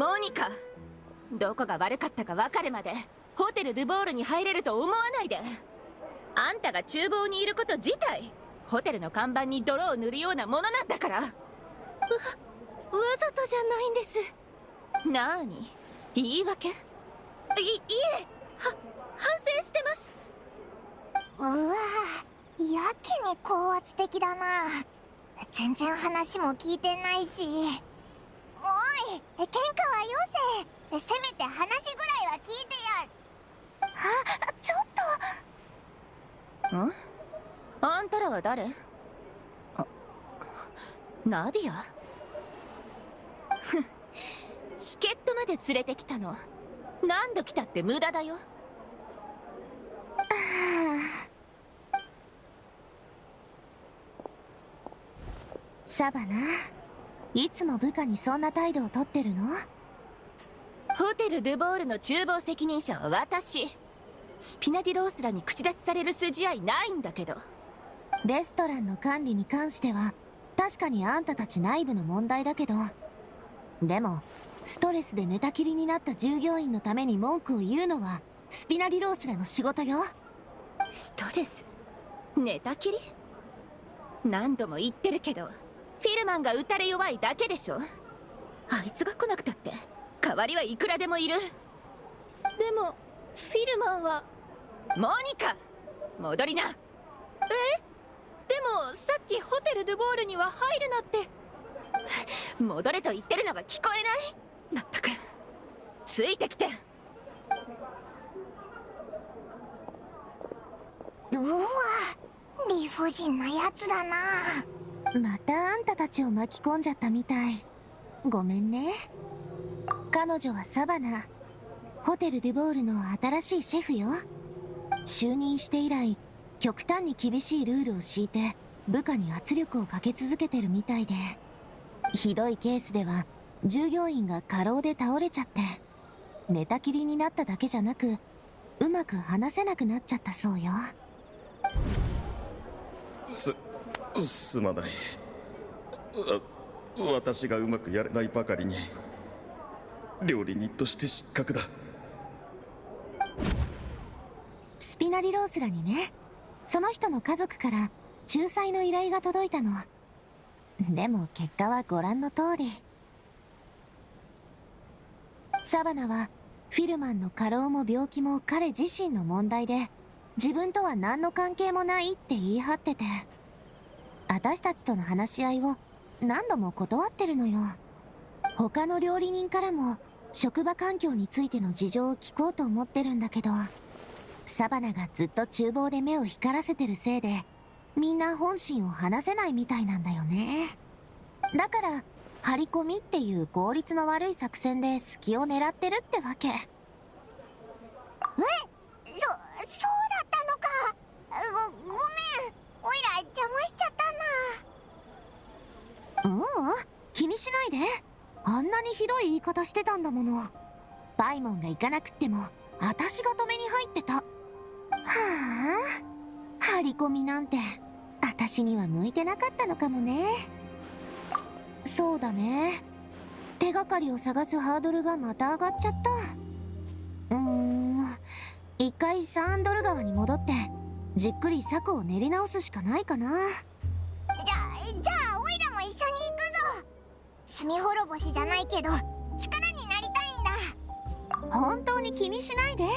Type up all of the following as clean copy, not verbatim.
モニカ、どこが悪かったか分かるまでホテル・ドゥボールに入れると思わないで。あんたが厨房にいること自体ホテルの看板に泥を塗るようなものなんだから。わざとじゃないんです。なーに、言い訳？いえ、反省してます。うわぁ、やけに高圧的だな。全然話も聞いてないし。おい、喧嘩はよせ。せめて話ぐらいは聞いてや。あ、ちょっと。ん？あんたらは誰？ナビア？助っ人まで連れてきたの。何度来たって無駄だよ。サバナ、いつも部下にそんな態度をとってるの？ホテル・ドゥボールの厨房責任者は私。スピナディロースらに口出しされる筋合いないんだけど。レストランの管理に関しては確かにあんたたち内部の問題だけど、でもストレスで寝たきりになった従業員のために文句を言うのはスピナディロースらの仕事よ。ストレス？寝たきり？何度も言ってるけど、フィルマンが打たれ弱いだけでしょ。あいつが来なくたって代わりはいくらでもいる。でもフィルマンは。モニカ、戻りな。でもさっきホテル・ドゥボールには入るなって。戻れと言ってるのが聞こえない？まったく、ついてきて。うわ、理不尽なやつだな。またあんたたちを巻き込んじゃったみたい。ごめんね。彼女はサバナ、ホテル・デュボールの新しいシェフよ。就任して以来極端に厳しいルールを敷いて部下に圧力をかけ続けてるみたいで、ひどいケースでは従業員が過労で倒れちゃって寝たきりになっただけじゃなく、うまく話せなくなっちゃったそうよ。すまない。私がうまくやれないばかりに料理人として失格だ。スピナディロースらにね、その人の家族から仲裁の依頼が届いたの。でも結果はご覧の通り。サバナはフィルマンの過労も病気も彼自身の問題で、自分とは何の関係もないって言い張ってて、私たちとの話し合いを何度も断ってるのよ。他の料理人からも職場環境についての事情を聞こうと思ってるんだけど、サバナがずっと厨房で目を光らせてるせいでみんな本心を話せないみたいなんだよね。だから張り込みっていう効率の悪い作戦で隙を狙ってるってわけ。そうだったのか。ごめん、おいら邪魔しちゃったな。気にしないで。あんなにひどい言い方してたんだもの。バイモンが行かなくっても私が止めに入ってた。はあ、張り込みなんて私には向いてなかったのかもね。そうだね、手がかりを探すハードルがまた上がっちゃった。一回サーンドル川に戻ってじっくり策を練り直すしかないかな。じゃあオイラも一緒に行くぞ。罪滅ぼしじゃないけど力になりたいんだ。本当に気にしないで。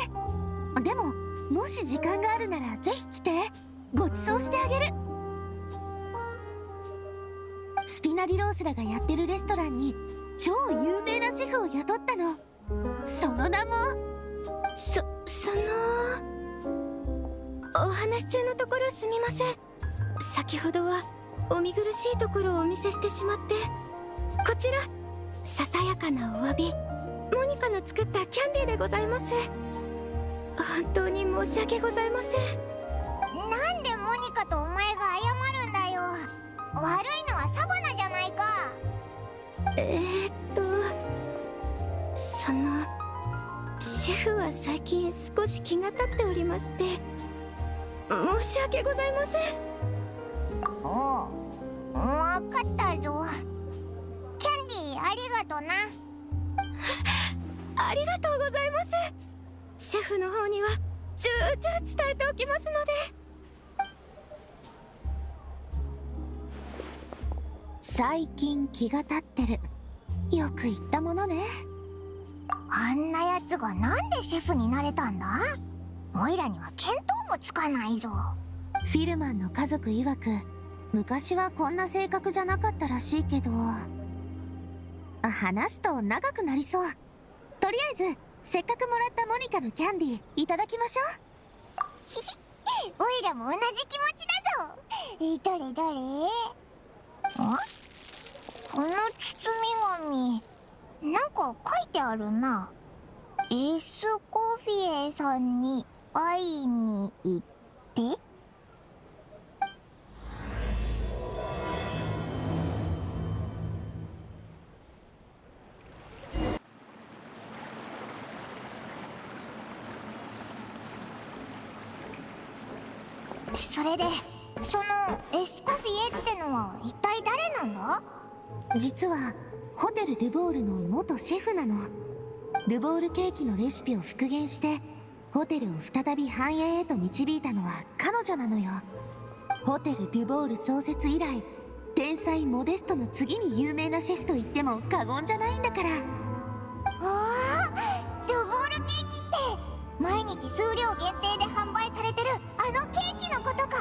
でももし時間があるならぜひ来て、ご馳走してあげる。スピナディロースらがやってるレストランに超有名なシェフを雇ったの。その名もお話中のところすみません。先ほどはお見苦しいところをお見せしてしまって。こちらささやかなお詫び、モニカの作ったキャンディーでございます。本当に申し訳ございません。なんでモニカとお前が謝るんだよ。悪いのはサバナじゃないか。シェフは最近少し気が立っておりまして、申し訳ございません。おう、わかったぞ。キャンディーありがとな。ありがとうございます。シェフの方には重々伝えておきますので。最近気が立ってる。よく言ったものね。あんなやつがなんでシェフになれたんだ？オイラには見当もつかないぞ。フィルマンの家族曰く、昔はこんな性格じゃなかったらしいけど、話すと長くなりそう。とりあえずせっかくもらったモニカのキャンディーいただきましょう。ひひ、オイラも同じ気持ちだぞ。どれどれ？この包み紙、なんか書いてあるな。エスコフィエさんに会いに行って。それで、そのエスコフィエってのは一体誰なんだ？実はホテル・ドゥボールの元シェフなの。ドゥボールケーキのレシピを復元してホテルを再び繁栄へと導いたのは彼女なのよ。ホテル・ドゥボール創設以来、天才モデストの次に有名なシェフと言っても過言じゃないんだから。ドゥボールケーキって毎日数量限定で販売されてるあのケーキのことか？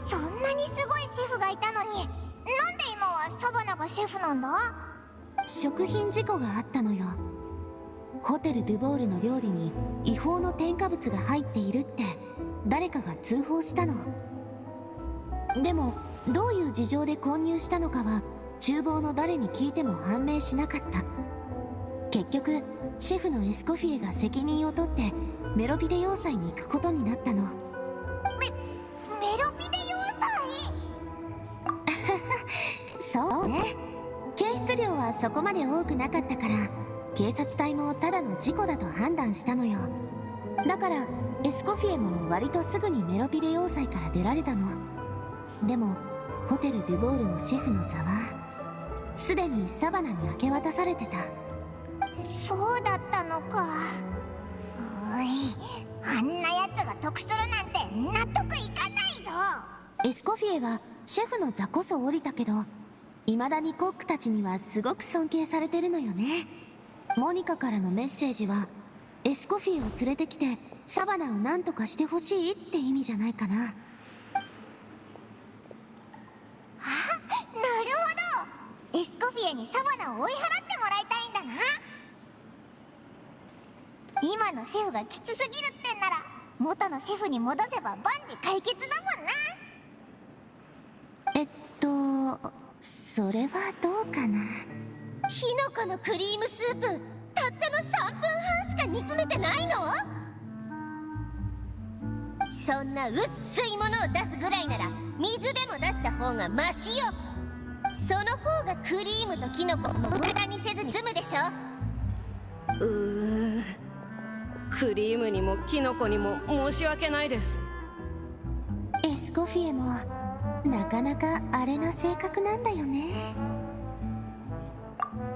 そんなにすごいシェフがいたのに、なんで今はサバナがシェフなんだ？食品事故があったのよ。ホテル・ドゥボールの料理に違法の添加物が入っているって誰かが通報したの。でもどういう事情で混入したのかは厨房の誰に聞いても判明しなかった。結局シェフのエスコフィエが責任を取ってメロピデ要塞に行くことになったの。メロピデ要塞？そうね。検出量はそこまで多くなかったから警察隊もただの事故だと判断したのよ。だからエスコフィエも割とすぐにメロピデ要塞から出られたの。でもホテル・ドゥボールのシェフの座はすでにサバナに明け渡されてた。そうだったのか。あんなやつが得するなんて納得いかないぞ。エスコフィエはシェフの座こそ降りたけど、未だにコックたちにはすごく尊敬されてるのよね。モニカからのメッセージはエスコフィエを連れてきてサバナを何とかしてほしいって意味じゃないかな。なるほど。エスコフィエにサバナを追い払ってもらいたいんだな。今のシェフがきつすぎるってんなら元のシェフに戻せば万事解決だもんな。それはどうかな。キノコのクリームスープたったの3分半しか煮詰めてないの？そんな薄いものを出すぐらいなら水でも出した方がマシよ。その方がクリームとキノコを無駄にせずに済むでしょ。クリームにもキノコにも申し訳ないです。エスコフィエもなかなかあれな性格なんだよね。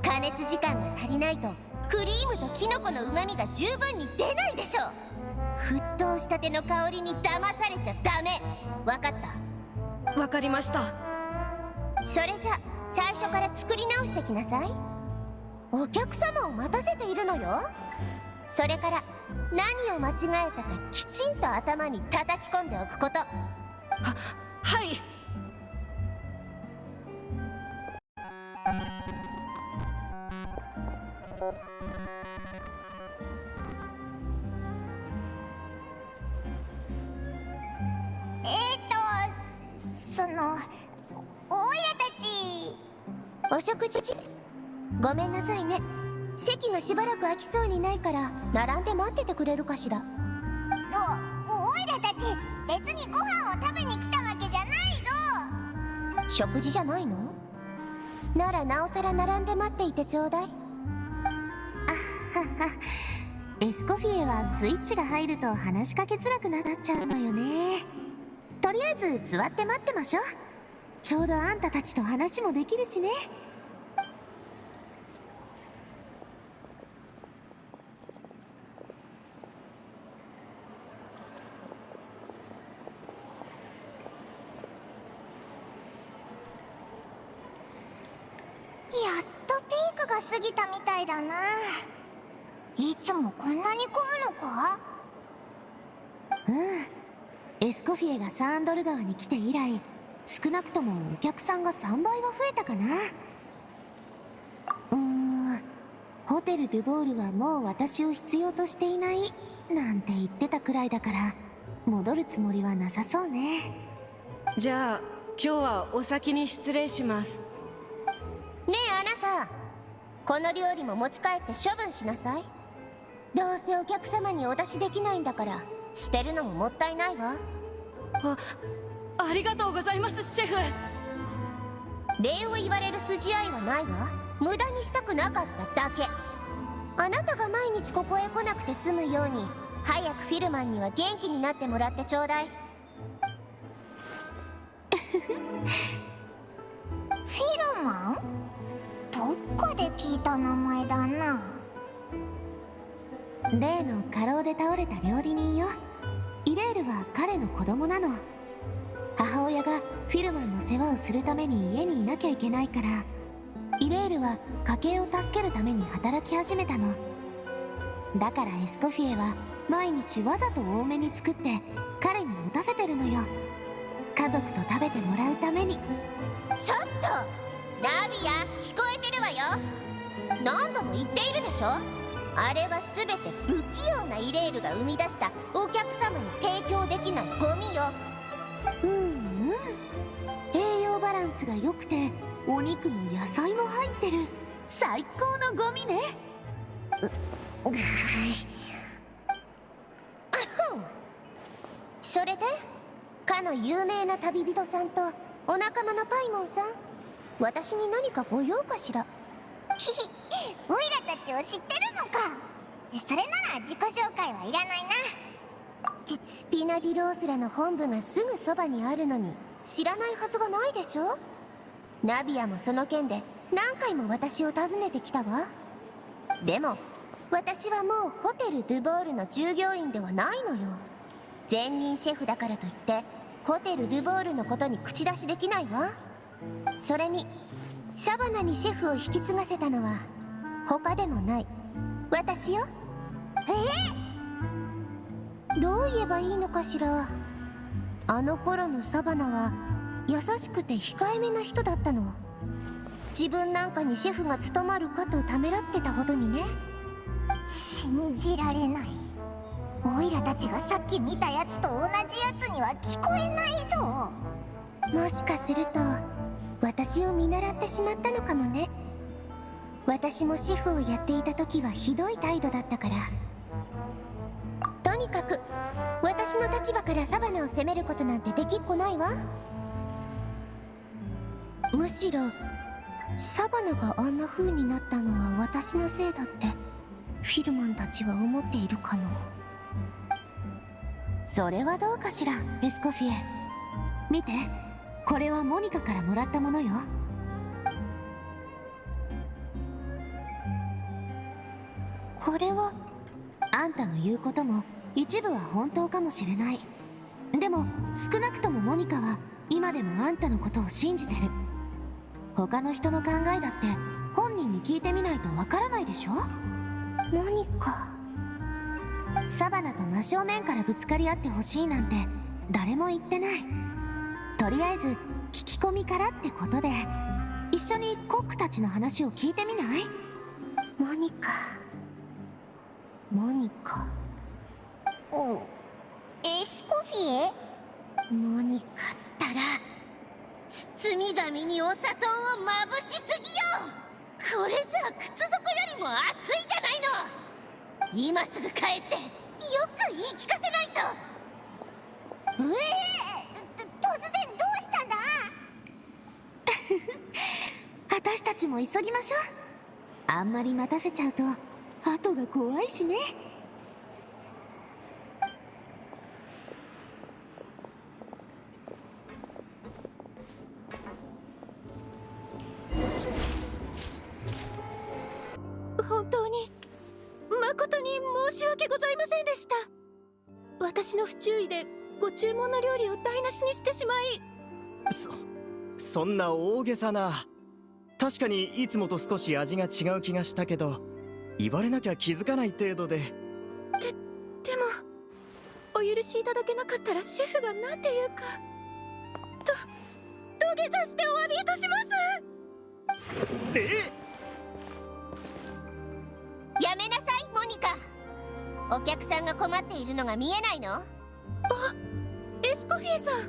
加熱時間が足りないとクリームとキノコの旨味が十分に出ないでしょ。沸騰したての香りに騙されちゃダメ。わかった？わかりました。それじゃ最初から作り直してきなさい。お客様を待たせているのよ。それから何を間違えたかきちんと頭に叩き込んでおくこと。はい。その、オイラたち。お食事ごめんなさいね。席がしばらく空きそうにないから並んで待っててくれるかしら。オイラたち別にご飯を食べに来たわけじゃないぞ。食事じゃないの？ならなおさら並んで待っていてちょうだい。エスコフィエはスイッチが入ると話しかけづらくなっちゃうのよね。とりあえず座って待ってましょう。ちょうどあんたたちと話もできるしね。が過ぎたみたいだな。いつもこんなに混むのか？エスコフィエがサーンドル川に来て以来、少なくともお客さんが3倍は増えたかな。ホテル・ドゥボールはもう私を必要としていないなんて言ってたくらいだから、戻るつもりはなさそうね。じゃあ今日はお先に失礼します。ねえあなた、この料理も持ち帰って処分しなさい。どうせお客様にお出しできないんだから、捨てるのももったいないわ。ありがとうございますシェフ。礼を言われる筋合いはないわ。無駄にしたくなかっただけ。あなたが毎日ここへ来なくて済むように、早くフィルマンには元気になってもらってちょうだい。フィルマン？どっかで聞いた名前だな。例の過労で倒れた料理人よ。イレールは彼の子供なの。母親がフィルマンの世話をするために家にいなきゃいけないから、イレールは家計を助けるために働き始めたの。だからエスコフィエは毎日わざと多めに作って彼に持たせてるのよ。家族と食べてもらうために。ちょっとナビア、聞こえてるわよ。何度も言っているでしょ。あれは全て不器用なイレールが生み出したお客様に提供できないゴミよ。栄養バランスが良くてお肉も野菜も入ってる最高のゴミね。それでかの有名な旅人さんとお仲間のパイモンさん、私に何かご用かしら。ひひ、オイラたちを知ってるのか。それなら自己紹介はいらないな。スピナディロースラの本部がすぐそばにあるのに知らないはずがないでしょ。ナビアもその件で何回も私を訪ねてきたわ。でも私はもうホテル・ドゥボールの従業員ではないのよ。前任シェフだからといってホテル・ドゥボールのことに口出しできないわ。それにサバナにシェフを引き継がせたのは他でもない私よ。どう言えばいいのかしら。あの頃のサバナは優しくて控えめな人だったの。自分なんかにシェフが務まるかとためらってたほどにね。信じられない。オイラたちがさっき見たやつと同じやつには聞こえないぞ。もしかすると私を見習ってしまったのかもね。私もシェフをやっていた時はひどい態度だったから。とにかく私の立場からサバナを責めることなんてできっこないわ。むしろサバナがあんな風になったのは私のせいだってフィルマンたちは思っているかも。それはどうかしらエスコフィエ。見て、これはモニカからもらったものよ。これはあんたの言うことも一部は本当かもしれない。でも少なくともモニカは今でもあんたのことを信じてる。他の人の考えだって本人に聞いてみないとわからないでしょ。モニカ。サバナと真正面からぶつかり合ってほしいなんて誰も言ってない。とりあえず聞き込みからってことで一緒にコックたちの話を聞いてみない？モニカ。モニカ。お、エスコフィエ？モニカったら包み紙にお砂糖をまぶしすぎよ。これじゃ靴底よりも熱いじゃないの。今すぐ帰ってよく言い聞かせないと。突然どうしたんだ？私たちも急ぎましょう。あんまり待たせちゃうと後が怖いしね。本当に誠に申し訳ございませんでした。私の不注意でご注文の料理を台無しにしてしまい。そんな大げさな。確かにいつもと少し味が違う気がしたけど、言われなきゃ気づかない程度で。でもお許しいただけなかったらシェフがなんていうか土下座してお詫びいたします。やめなさいモニカ。お客さんが困っているのが見えないの？エスコフィエさん、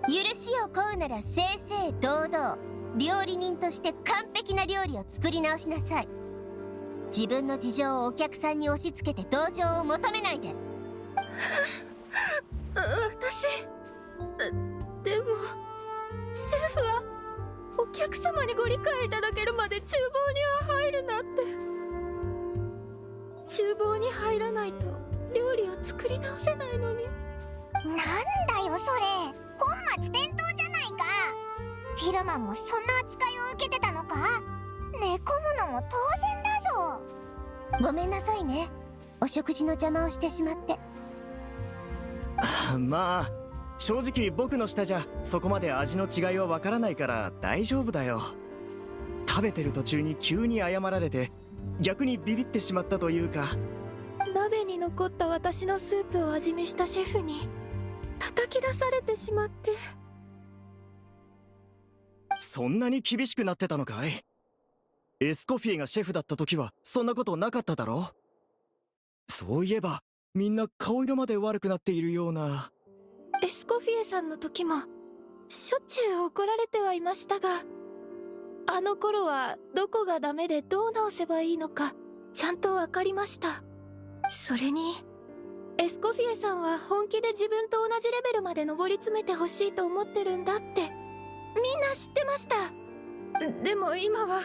許しを請うなら正々堂々料理人として完璧な料理を作り直しなさい。自分の事情をお客さんに押し付けて同情を求めないで。私でもシェフはお客様にご理解いただけるまで厨房には入るなって。厨房に入らないと料理を作り直せないのに。なんだよそれ、本末転倒じゃないか。フィルマンもそんな扱いを受けてたのか？寝込むのも当然だぞ。ごめんなさいね、お食事の邪魔をしてしまって。まあ正直僕の舌じゃそこまで味の違いはわからないから大丈夫だよ。食べてる途中に急に謝られて逆にビビってしまったというか。鍋に残った私のスープを味見したシェフに叩き出されてしまって。そんなに厳しくなってたのかい？エスコフィエがシェフだった時はそんなことなかっただろ？そういえばみんな顔色まで悪くなっているような。エスコフィエさんの時もしょっちゅう怒られてはいましたが、あの頃はどこがダメでどう直せばいいのかちゃんと分かりました。それにエスコフィエさんは本気で自分と同じレベルまで上り詰めてほしいと思ってるんだってみんな知ってました。でも今は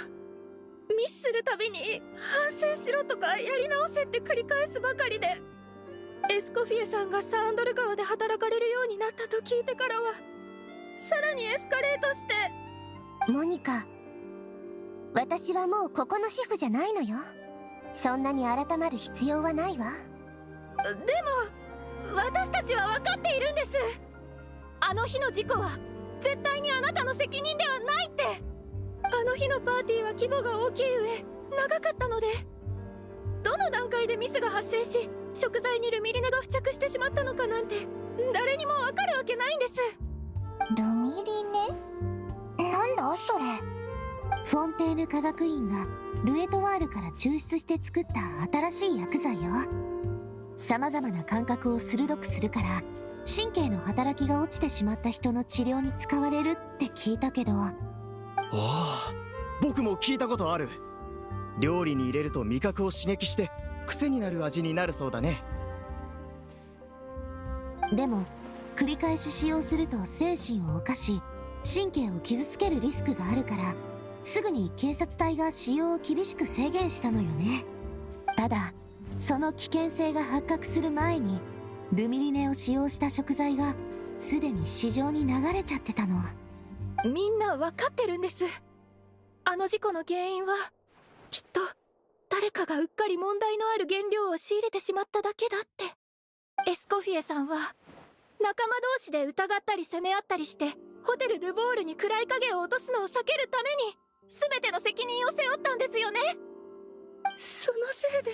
ミスするたびに反省しろとかやり直せって繰り返すばかりで、エスコフィエさんがサーンドル川で働かれるようになったと聞いてからはさらにエスカレートして。モニカ、私はもうここのシェフじゃないのよ。そんなに改まる必要はないわ。でも私たちは分かっているんです。あの日の事故は絶対にあなたの責任ではないって。あの日のパーティーは規模が大きい上長かったので、どの段階でミスが発生し食材にルミリネが付着してしまったのかなんて誰にも分かるわけないんです。ルミリネ？なんだそれ。フォンテーヌ科学院がルエトワールから抽出して作った新しい薬剤よ。様々な感覚を鋭くするから神経の働きが落ちてしまった人の治療に使われるって聞いたけど。ああ、僕も聞いたことある。料理に入れると味覚を刺激して癖になる味になるそうだね。でも繰り返し使用すると精神を侵し神経を傷つけるリスクがあるから、すぐに警察隊が使用を厳しく制限したのよね。ただその危険性が発覚する前にルミリネを使用した食材がすでに市場に流れちゃってたの。みんな分かってるんです。あの事故の原因はきっと誰かがうっかり問題のある原料を仕入れてしまっただけだって。エスコフィエさんは仲間同士で疑ったり責め合ったりしてホテル・ドゥボールに暗い影を落とすのを避けるために全ての責任を背負ったんですよね。そのせいで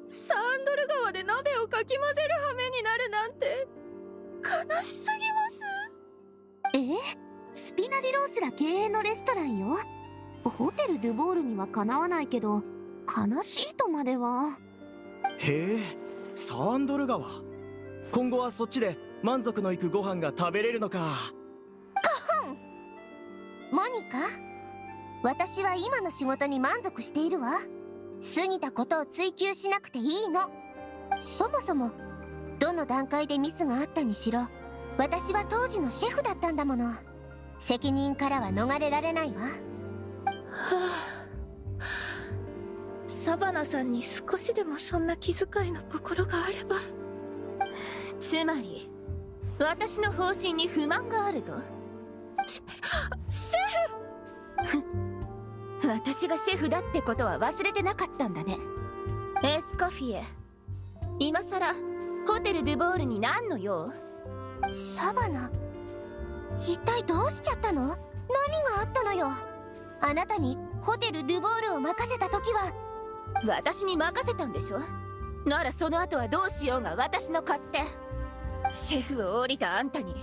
サーンドル川で鍋をかき混ぜる羽目になるなんて悲しすぎます。スピナディロースラ経営のレストランよ。ホテル・ドゥボールにはかなわないけど悲しいとまでは。へえ、サーンドル川。今後はそっちで満足のいくご飯が食べれるのか。モニカ、私は今の仕事に満足しているわ。過ぎたことを追求しなくていいの。そもそもどの段階でミスがあったにしろ私は当時のシェフだったんだもの。責任からは逃れられないわ。サバナさんに少しでもそんな気遣いの心があれば。つまり私の方針に不満があると？シェフ私がシェフだってことは忘れてなかったんだね。エスコフィエ、今さらホテル・ドゥボールに何の用？サバナ、一体どうしちゃったの？何があったのよ。あなたにホテル・ドゥボールを任せた時は。私に任せたんでしょ。ならその後はどうしようが私の勝手。シェフを降りたあんたに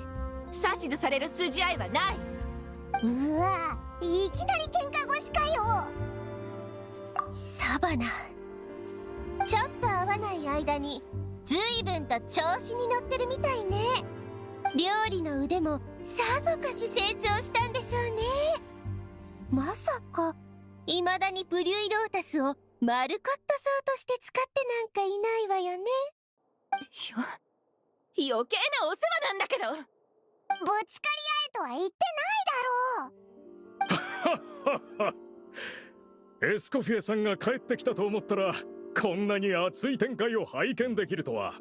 指図される筋合いはない。うわ、いきなり喧嘩腰かよ。サバナ、ちょっと合わない間に随分と調子に乗ってるみたいね。料理の腕もさぞかし成長したんでしょうね。まさか未だにブリュイロータスをマルコットソーとして使ってなんかいないわよね。余計なお世話なんだけど。ぶつかり合えとは言ってないだろう。エスコフィエさんが帰ってきたと思ったら、こんなに熱い展開を拝見できるとは。あ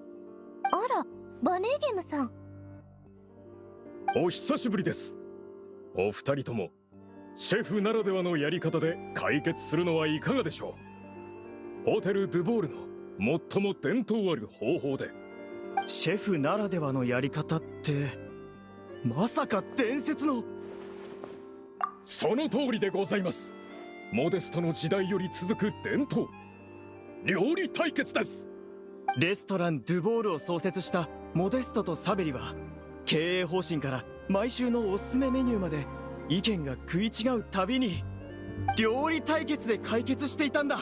ら、バネーゲムさん。お久しぶりです。お二人ともシェフならではのやり方で解決するのはいかがでしょう。ホテル・ドゥボールの最も伝統ある方法で。シェフならではのやり方って、まさか伝説の。その通りでございます。モデストの時代より続く伝統料理対決です。レストランドゥボールを創設したモデストとサベリは、経営方針から毎週のおすすめメニューまで意見が食い違うたびに料理対決で解決していたんだ。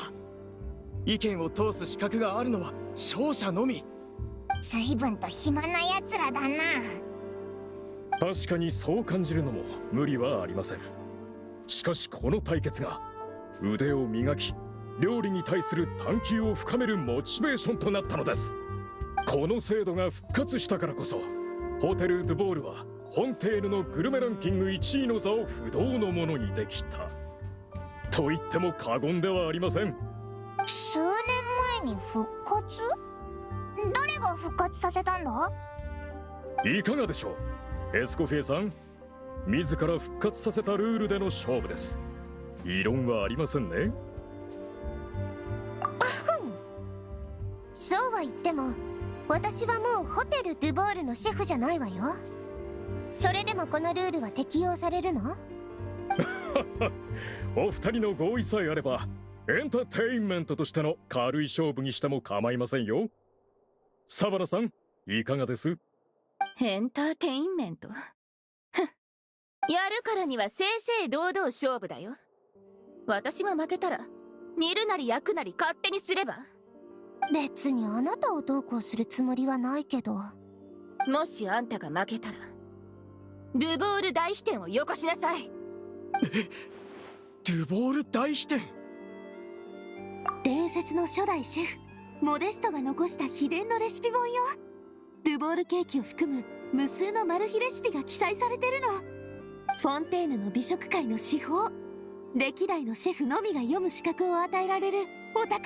意見を通す資格があるのは勝者のみ。随分と暇なやつらだな。確かにそう感じるのも無理はありません。しかしこの対決が腕を磨き、料理に対する探求を深めるモチベーションとなったのです。この制度が復活したからこそ、ホテル・ドゥボールは本テーヌのグルメランキング1位の座を不動のものにできたと言っても過言ではありません。数年前に復活？誰が復活させたんだ？いかがでしょう、エスコフィエさん。自ら復活させたルールでの勝負です。異論はありませんね。そうは言っても私はもうホテル・ドゥボールのシェフじゃないわよ。それでもこのルールは適用されるの？お二人の合意さえあればエンターテインメントとしての軽い勝負にしても構いませんよ。サバナさん、いかがです？エンターテインメントやるからには正々堂々勝負だよ。私が負けたら煮るなり焼くなり勝手にすれば。別にあなたをどうこうするつもりはないけど。もしあんたが負けたらドゥボール大飛天をよこしなさい。ドゥボール大飛天。伝説の初代シェフモデストが残した秘伝のレシピ本よ。ドゥボールケーキを含む無数のマル秘レシピが記載されてるの。フォンテーヌの美食界の至宝、歴代のシェフのみが読む資格を与えられるお宝よ。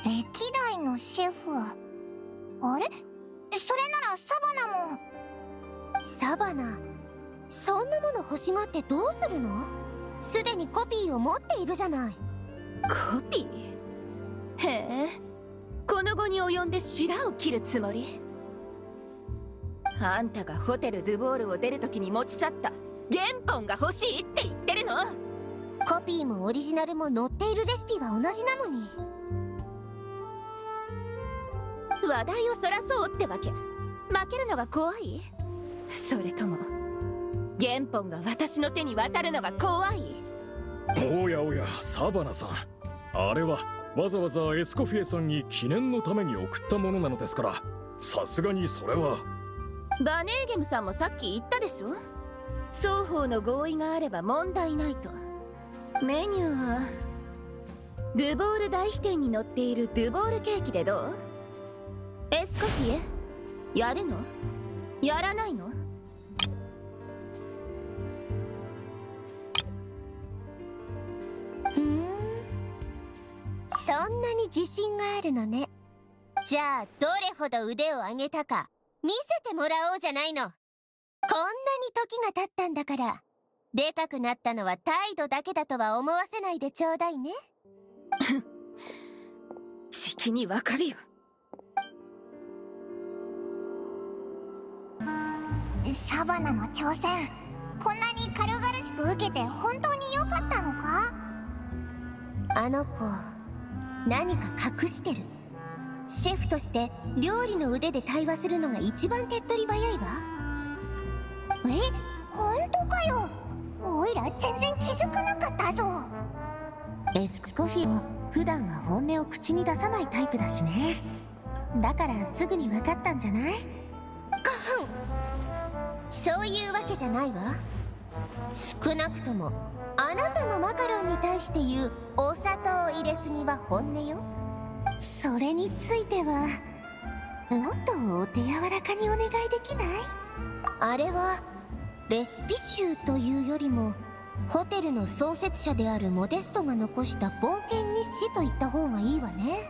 歴代のシェフ。あれ？それならサバナも。サバナ、そんなもの欲しがってどうするの？すでにコピーを持っているじゃない。コピー？へえ、この後に及んで白を切るつもり？あんたがホテル・ドゥボールを出るときに持ち去った原本が欲しいって言ってるの？コピーもオリジナルも載っているレシピは同じなのに。話題をそらそうってわけ？負けるのが怖い？それとも原本が私の手に渡るのが怖い？おやおや、サバナさん、あれはわざわざエスコフィエさんに記念のために送ったものなのですから、さすがにそれは。バネーゲムさんもさっき言ったでしょ？双方の合意があれば問題ないと。メニューはドゥボール大飛天に載っているドゥボールケーキでどう？エスコフィエ、やるの？やらないの？そんなに自信があるのね。じゃあどれほど腕を上げたか見せてもらおうじゃないの。こんなに時が経ったんだから、でかくなったのは態度だけだとは思わせないでちょうだいね。じきにわかるよ。サバナの挑戦こんなに軽々しく受けて本当に良かったのか？あの子何か隠してる。シェフとして料理の腕で対話するのが一番手っ取り早いわ。本当かよ。おいら全然気づかなかったぞ。エスコフィエも普段は本音を口に出さないタイプだしね。だからすぐに分かったんじゃない？そういうわけじゃないわ。少なくともあなたのマカロンに対して言うお砂糖入れすぎは本音よ。それについてはもっとお手柔らかにお願いできない？あれはレシピ集というよりもホテルの創設者であるモデストが残した冒険日誌と言った方がいいわね。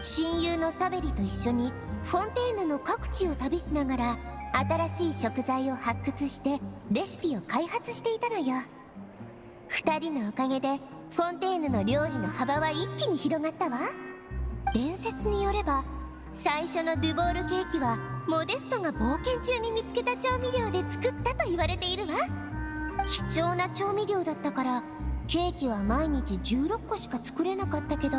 親友のサベリと一緒にフォンテーヌの各地を旅しながら新しい食材を発掘してレシピを開発していたのよ。2人のおかげでフォンテーヌの料理の幅は一気に広がったわ。伝説によれば最初のドゥボールケーキはモデストが冒険中に見つけた調味料で作ったと言われているわ。貴重な調味料だったからケーキは毎日16個しか作れなかったけど、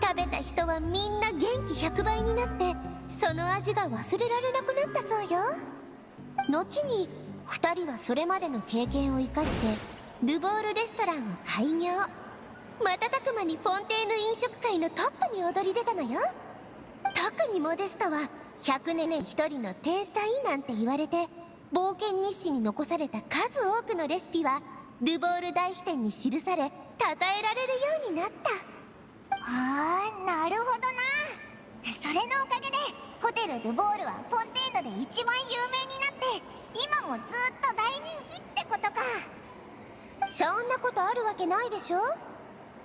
食べた人はみんな元気100倍になってその味が忘れられなくなったそうよ。後に2人はそれまでの経験を生かしてルボールレストランを開業。瞬く間にフォンテーヌ飲食界のトップに躍り出たのよ。特にモデストは100年に1人の天才なんて言われて、冒険日誌に残された数多くのレシピはルボール大秘典に記され称えられるようになった。なるほどな。それのおかげでホテル・ドゥボールはフォンテーヌで一番有名になって今もずっと大人気ってことか。そんなことあるわけないでしょ。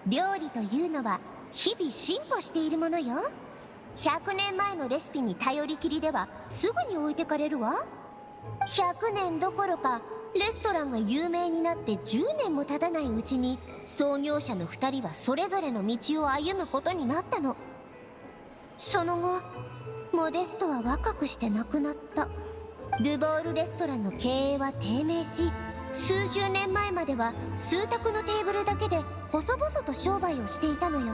料理というのは日々進歩しているものよ。100年前のレシピに頼りきりではすぐに置いてかれるわ。100年どころかレストランが有名になって10年も経たないうちに創業者の2人はそれぞれの道を歩むことになったの。その後モデストは若くして亡くなった。ルボールレストランの経営は低迷し、数十年前までは数択のテーブルだけで細々と商売をしていたのよ。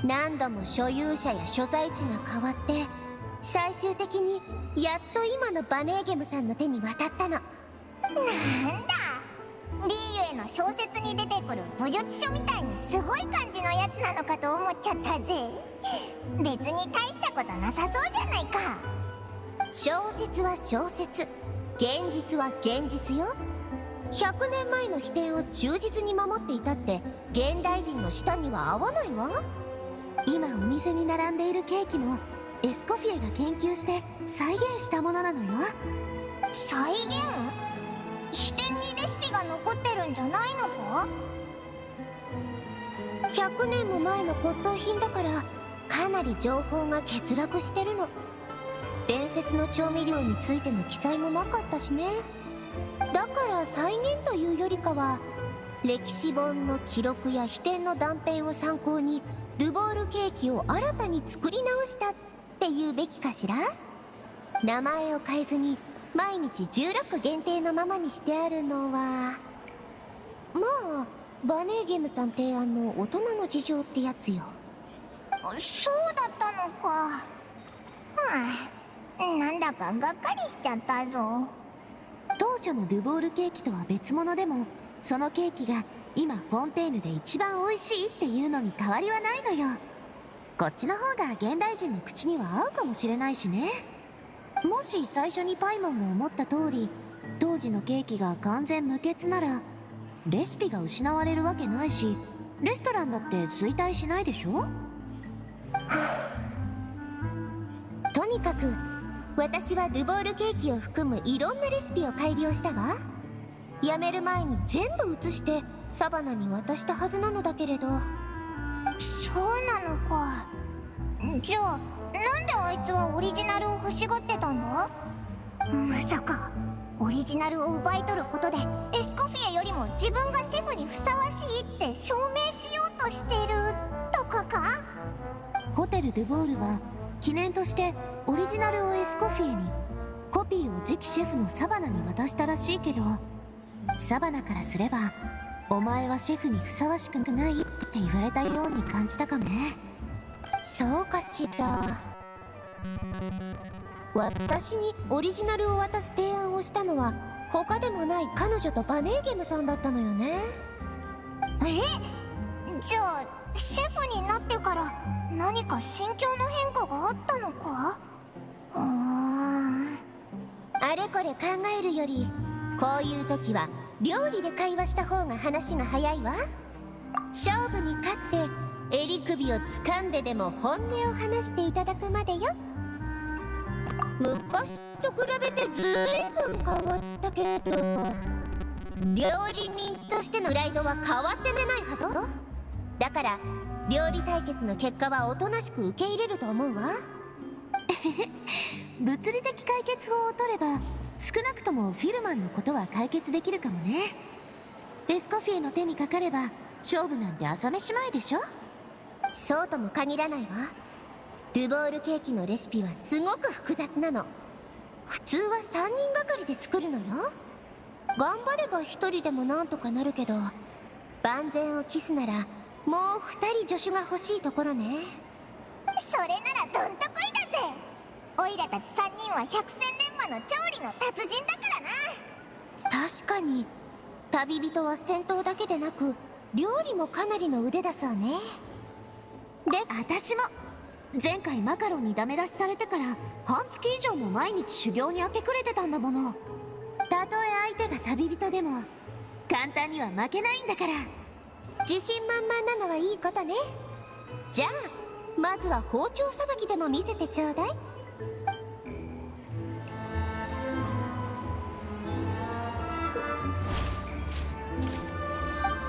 何度も所有者や所在地が変わって最終的にやっと今のバネーゲムさんの手に渡ったの。なんだ、リーユへの小説に出てくる武術書みたいにすごい感じのやつなのかと思っちゃったぜ。別に大したことなさそうじゃないか。小説は小説、現実は現実よ。100年前の秘典を忠実に守っていたって現代人の舌には合わないわ。今お店に並んでいるケーキもエスコフィエが研究して再現したものなのよ。再現？秘典にレシピが残ってるんじゃないのか？100年も前の骨董品だからかなり情報が欠落してるの。伝説の調味料についての記載もなかったしね。だから再現というよりかは歴史本の記録や秘典の断片を参考にドゥボールケーキを新たに作り直したっていうべきかしら。名前を変えずに毎日16個限定のままにしてあるのはまあバネーゲムさん提案の大人の事情ってやつよ。そうだったのか。なんだかがっかりしちゃったぞ。当初のドゥボールケーキとは別物でもそのケーキが今フォンテーヌで一番美味しいっていうのに変わりはないのよ。こっちの方が現代人の口には合うかもしれないしね。もし最初にパイモンが思った通り当時のケーキが完全無欠ならレシピが失われるわけないしレストランだって衰退しないでしょ。とにかく私はドゥボールケーキを含むいろんなレシピを改良したわ。辞める前に全部写してサバナに渡したはずなのだけれど。そうなのか。じゃあなんであいつはオリジナルを欲しがってたんだ？まさかオリジナルを奪い取ることでエスコフィエよりも自分がシェフにふさわしいって証明しようとしてるとかか？ホテル・ドゥボールは記念としてオリジナルをエスコフィエにコピーを次期シェフのサバナに渡したらしいけど、サバナからすればお前はシェフにふさわしくないって言われたように感じたかもね。そうかしら。私にオリジナルを渡す提案をしたのは他でもない彼女とバネーゲムさんだったのよね。じゃあシェフになってから何か心境の変化があったのか？あれこれ考えるより、こういう時は料理で会話した方が話が早いわ。勝負に勝って襟首を掴んででも本音を話していただくまでよ。昔と比べてずいぶん変わったけど、料理人としてのプライドは変わってないはずだから、料理対決の結果はおとなしく受け入れると思うわ。物理的解決法を取れば少なくともフィルマンのことは解決できるかもね。エスコフィエの手にかかれば勝負なんて朝飯前でしょ。そうとも限らないわ。ドゥボールケーキのレシピはすごく複雑なの。普通は3人がかりで作るのよ。頑張れば1人でもなんとかなるけど、万全を期すならもう2人助手が欲しいところね。それならどんとこいだぜ。オイラたち3人は百戦錬磨の調理の達人だからな。確かに旅人は戦闘だけでなく料理もかなりの腕だそうね。で、私も前回マカロンにダメ出しされてから半月以上も毎日修行に明け暮れてたんだもの。たとえ相手が旅人でも簡単には負けないんだから。自信満々なのはいいことね。じゃあまずは包丁さばきでも見せてちょうだい。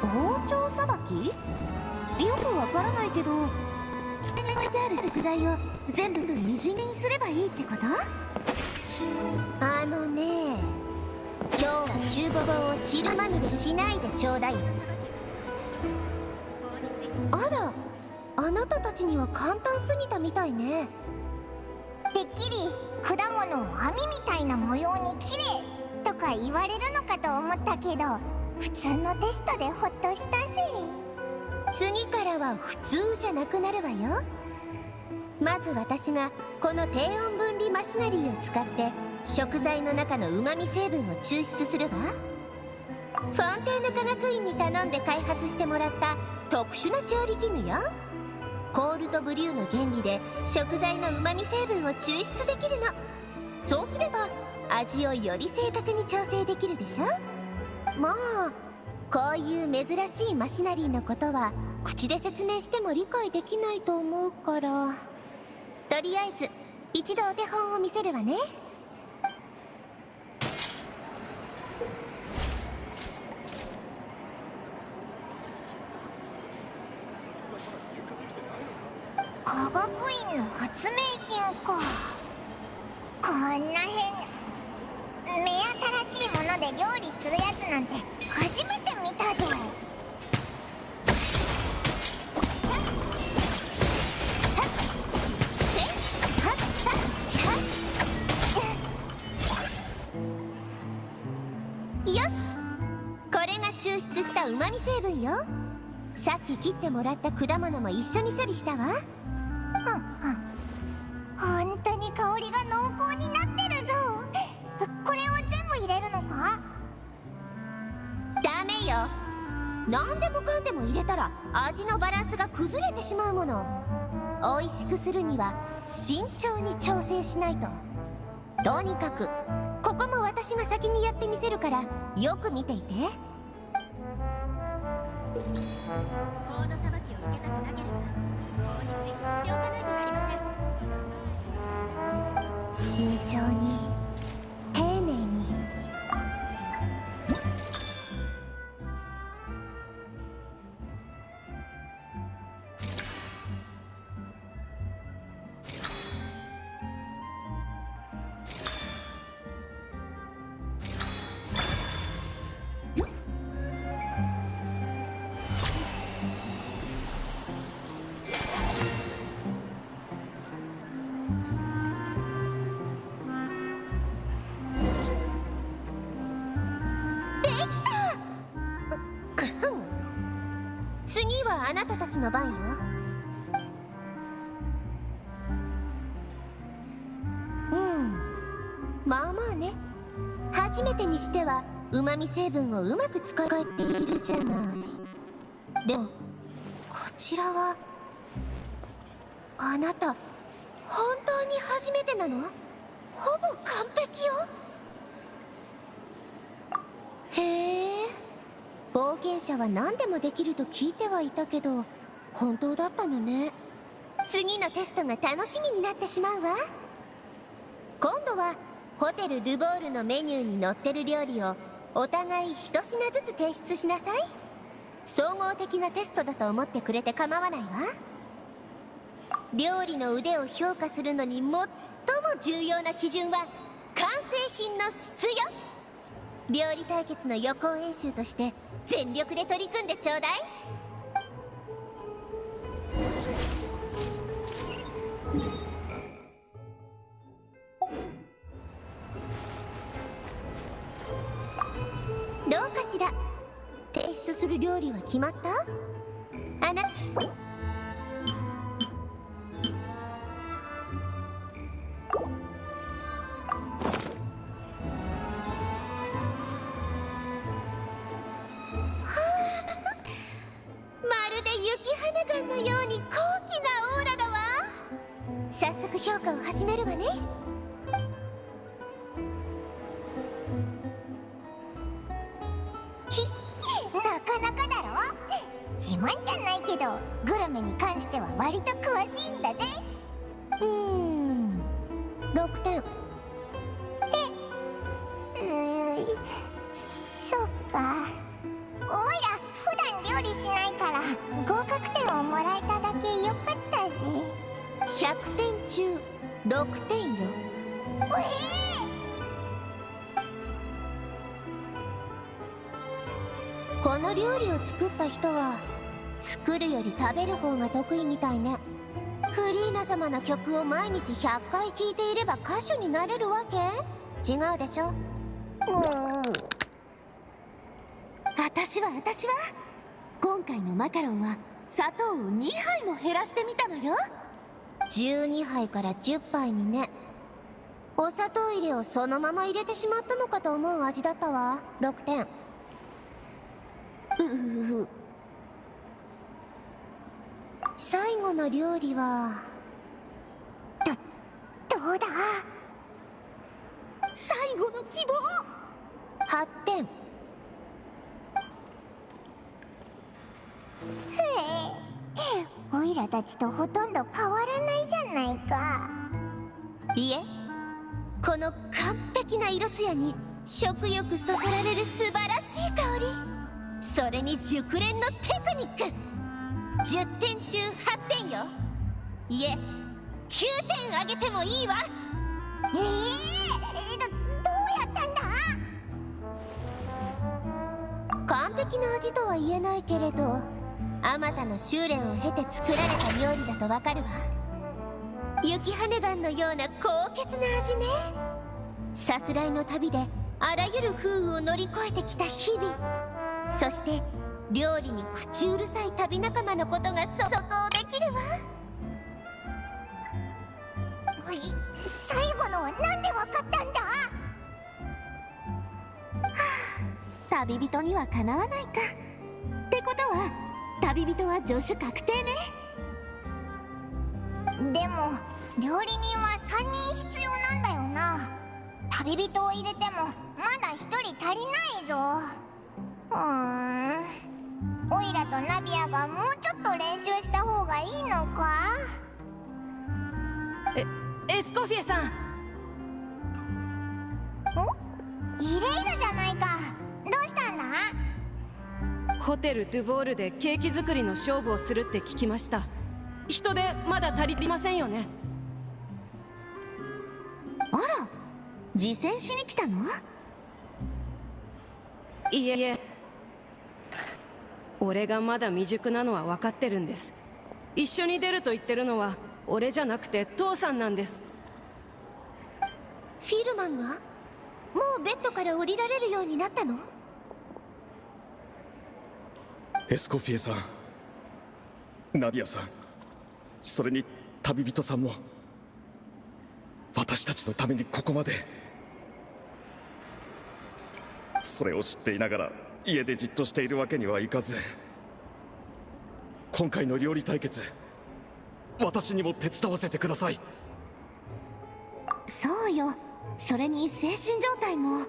包丁さばき？よくわからないけど、机に置いてある食材を全部みじん切りにすればいいってこと？あのね、今日は厨房を汁まみれしないでちょうだい。あら、あなたたちには簡単すぎたみたいね。てっきり果物を網みたいな模様に綺麗とか言われるのかと思ったけど、普通のテストでホッとしたぜ。次からは普通じゃなくなるわよ。まず私がこの低温分離マシナリーを使って食材の中の旨味成分を抽出するわ。フォンテーヌ科学院に頼んで開発してもらった特殊な調理器具よ。コールとブリューの原理で食材の旨味成分を抽出できるの。そうすれば味をより正確に調整できるでしょ。もうこういう珍しいマシナリーのことは口で説明しても理解できないと思うから、とりあえず一度お手本を見せるわね。科学院の発明品か。こんな変な目新しいもので料理するやつなんて初めて見たぜ。よし、これが抽出した旨味成分よ。さっき切ってもらった果物も一緒に処理したわ。本当に香りが濃厚になってるぞ。これを全部入れるのか？ダメよ。何でもかんでも入れたら味のバランスが崩れてしまうもの。美味しくするには慎重に調整しないと。とにかくここも私が先にやってみせるからよく見ていて。コードさばきを受けたくなければ法について知っておかないとなりません。慎重に丁寧に。あなたたちの番よ。まあまあね。初めてにしては旨味成分をうまく使いているじゃない。でもこちらはあなた本当に初めてなの？ほぼ完璧よ。へえ、冒険者は何でもできると聞いてはいたけど本当だったのね。次のテストが楽しみになってしまうわ。今度はホテル・ドゥボールのメニューに載ってる料理をお互い一品ずつ提出しなさい。総合的なテストだと思ってくれて構わないわ。料理の腕を評価するのに最も重要な基準は完成品の質よ。料理対決の予行演習として全力で取り組んでちょうだい。どうかしら。提出する料理は決まった？あなまるで雪花岩のように高貴なオーラだわ。早速評価を始めるわね。なかなかだろ。自慢じゃないけどグルメに関しては割と詳しいんだぜ。6点。そっか。おいら普段料理しないから合格点をもらえただけよかったぜ。100点中6点よ。この料理を作った人は作るより食べる方が得意みたいね。フリーナ様の曲を毎日100回聴いていれば歌手になれるわけ？違うでしょ。私は今回のマカロンは砂糖を2杯も減らしてみたのよ。12杯から10杯にね。お砂糖入れをそのまま入れてしまったのかと思う味だったわ。6点。最後の料理はどうだ。最後の希望。8点。おいらたちとほとんど変わらないじゃないか。いえ、この完璧な色艶に食欲そそられる素晴らしい香り、それに熟練のテクニック。10点中8点よ。いえ、9点あげてもいいわ。どうやったんだ。完璧な味とは言えないけれど、あまたの修練を経て作られた料理だとわかるわ。雪羽岩のような高潔な味ね。さすらいの旅であらゆる風雨を乗り越えてきた日々、そして料理に口うるさい旅仲間のことが想像できるわ。最後のはなんでわかったんだ。旅人にはかなわないか。ってことは旅人は助手確定ね。でも料理人は3人必要なんだよな。旅人を入れてもまだ1人足りないぞ。オイラとナビアがもうちょっと練習した方がいいのか。エスコフィエさん。イレイラじゃないか。どうしたんだ。ホテル・ドゥボールでケーキ作りの勝負をするって聞きました。人手まだ足りませんよね。あら、実践しに来たの？いえいえ、俺がまだ未熟なのは分かってるんです。一緒に出ると言ってるのは俺じゃなくて父さんなんです。フィルマンがもうベッドから降りられるようになったの？エスコフィエさん、ナビアさん、それに旅人さんも私たちのためにここまで。それを知っていながら家でじっとしているわけにはいかず、今回の料理対決、私にも手伝わせてください。そうよ。それに精神状態も。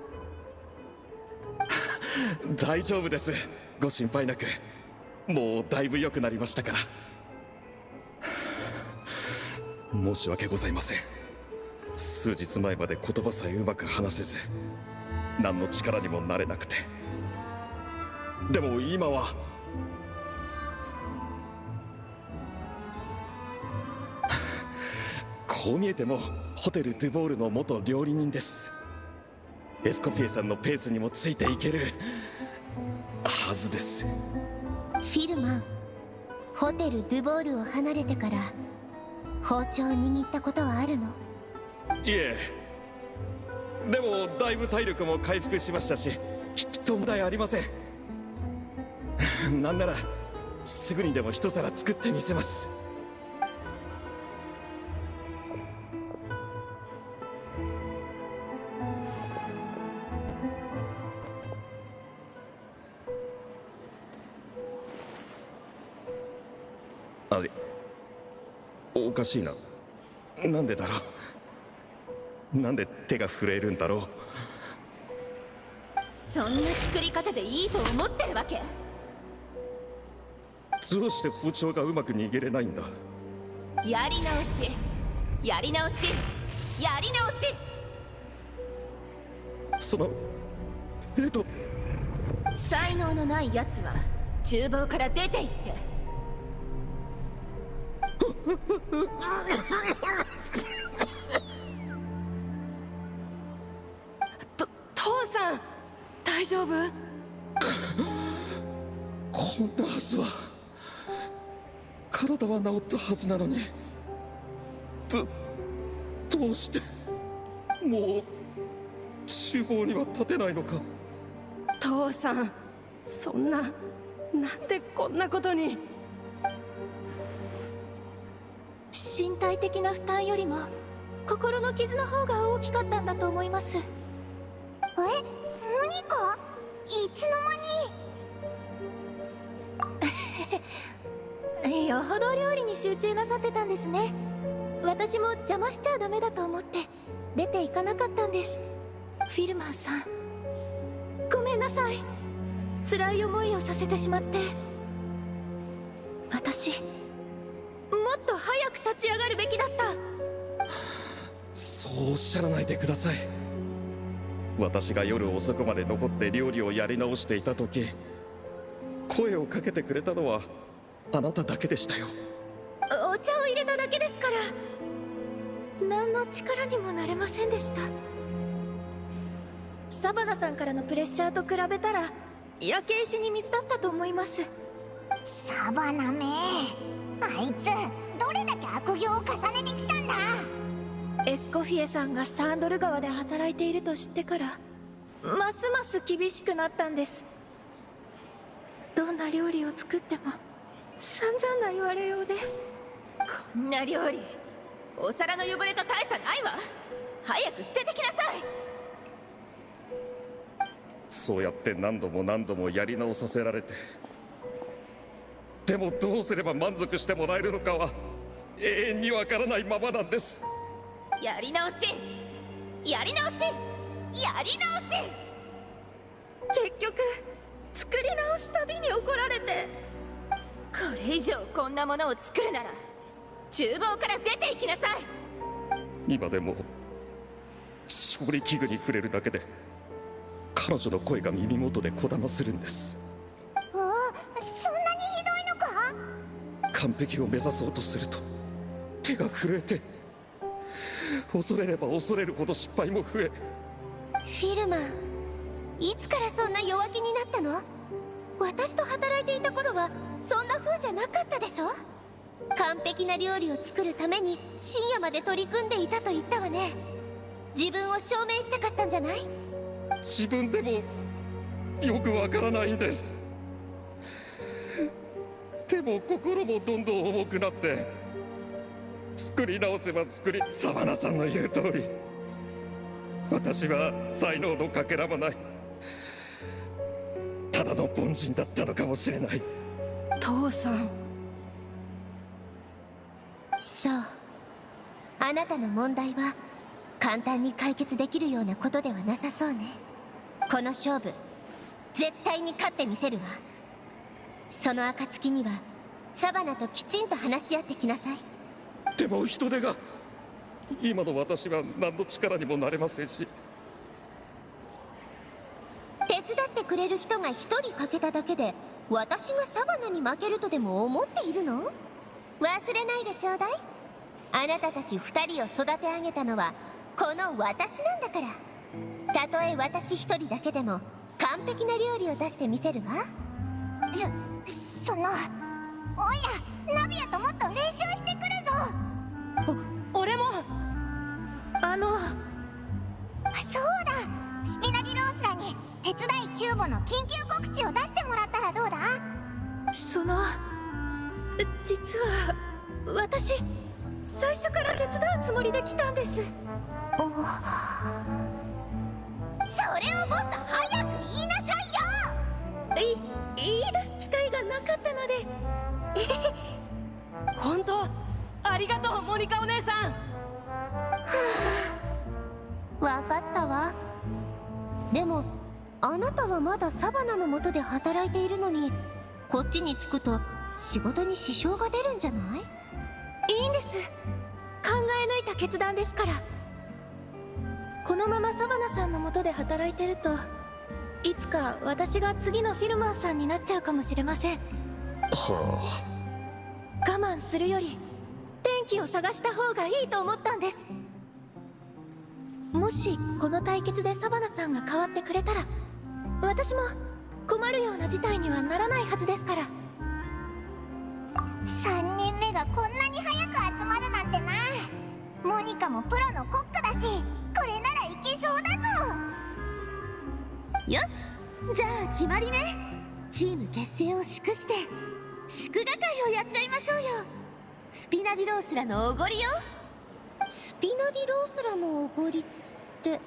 大丈夫です、ご心配なく。もうだいぶ良くなりましたから。申し訳ございません。数日前まで言葉さえうまく話せず、何の力にもなれなくて。でも今はこう見えてもホテルドゥボールの元料理人です。エスコフィエさんのペースにもついていけるはずです。フィルマン、ホテルドゥボールを離れてから包丁を握ったことはあるの？いえ、でもだいぶ体力も回復しましたし、きっと問題ありません。なんならすぐにでも一皿作ってみせます。あれ、おかしいな。なんでだろう。なんで手が震えるんだろう。そんな作り方でいいと思ってるわけ？どうして包丁がうまく握れないんだ。やり直し、やり直し、やり直し。その才能のないやつは厨房から出て行って。父さん、大丈夫？こんなはずは。体は治ったはずなのに、どうしてもう厨房には立てないのか。父さん、そんな、なんでこんなことに。身体的な負担よりも心の傷の方が大きかったんだと思います。え、何かいつの間に。よほど料理に集中なさってたんですね。私も邪魔しちゃダメだと思って出ていかなかったんです。フィルマンさん、ごめんなさい。辛い思いをさせてしまって。私、もっと早く立ち上がるべきだった。そうおっしゃらないでください。私が夜遅くまで残って料理をやり直していた時、声をかけてくれたのはあなただけでしたよ。お茶を入れただけですから、何の力にもなれませんでした。サバナさんからのプレッシャーと比べたら焼け石に水だったと思います。サバナめ、あいつどれだけ悪行を重ねてきたんだ。エスコフィエさんがサンドル川で働いていると知ってから、ますます厳しくなったんです。どんな料理を作っても散々な言われようで。こんな料理、お皿の汚れと大差ないわ。早く捨ててきなさい。そうやって何度も何度もやり直させられて、でもどうすれば満足してもらえるのかは永遠にわからないままなんです。やり直し、やり直し、やり直し。結局作り直すたびに怒られて。これ以上こんなものを作るなら厨房から出て行きなさい。今でも調理器具に触れるだけで彼女の声が耳元でこだまするんです。そんなにひどいのか。完璧を目指そうとすると手が震えて、恐れれば恐れるほど失敗も増え。フィルマン、いつからそんな弱気になったの？私と働いていた頃はそんな風じゃなかったでしょ？完璧な料理を作るために深夜まで取り組んでいたと言ったわね。自分を証明したかったんじゃない？自分でもよくわからないんです。手も心もどんどん重くなって、作り直せばサバナさんの言う通り、私は才能のかけらもない、ただの凡人だったのかもしれない。父さん。そう、あなたの問題は簡単に解決できるようなことではなさそうね。この勝負絶対に勝ってみせるわ。その暁にはサバナときちんと話し合ってきなさい。でも人手が、今の私は何の力にもなれませんし。手伝ってくれる人が一人欠けただけで私がサバナに負けるとでも思っているの？忘れないでちょうだい。あなたたち二人を育て上げたのはこの私なんだから。たとえ私一人だけでも完璧な料理を出してみせるわ。その、おいらナビアともっと練習してくるぞ。俺も。そうだ、スピナディロースらに手伝いキューボの緊急告知を出してもらったらどうだ？実は私最初から手伝うつもりで来たんです。それをもっと早く言いなさいよ。言い出す機会がなかったので。本当ありがとう、モニカお姉さん。わかったわ。でもあなたはまだサバナの下で働いているのに、こっちに着くと仕事に支障が出るんじゃない？いいんです。考え抜いた決断ですから。このままサバナさんの下で働いてると、いつか私が次のフィルマンさんになっちゃうかもしれません。は我慢するより転機を探した方がいいと思ったんです。もしこの対決でサバナさんが変わってくれたら、私も困るような事態にはならないはずですから。3人目がこんなに早く集まるなんてな。モニカもプロのコックだし、これならいけそうだぞ。よし、じゃあ決まりね。チーム結成を祝して祝賀会をやっちゃいましょうよ。スピナディロースらのおごりよ。スピナディロースらのおごりって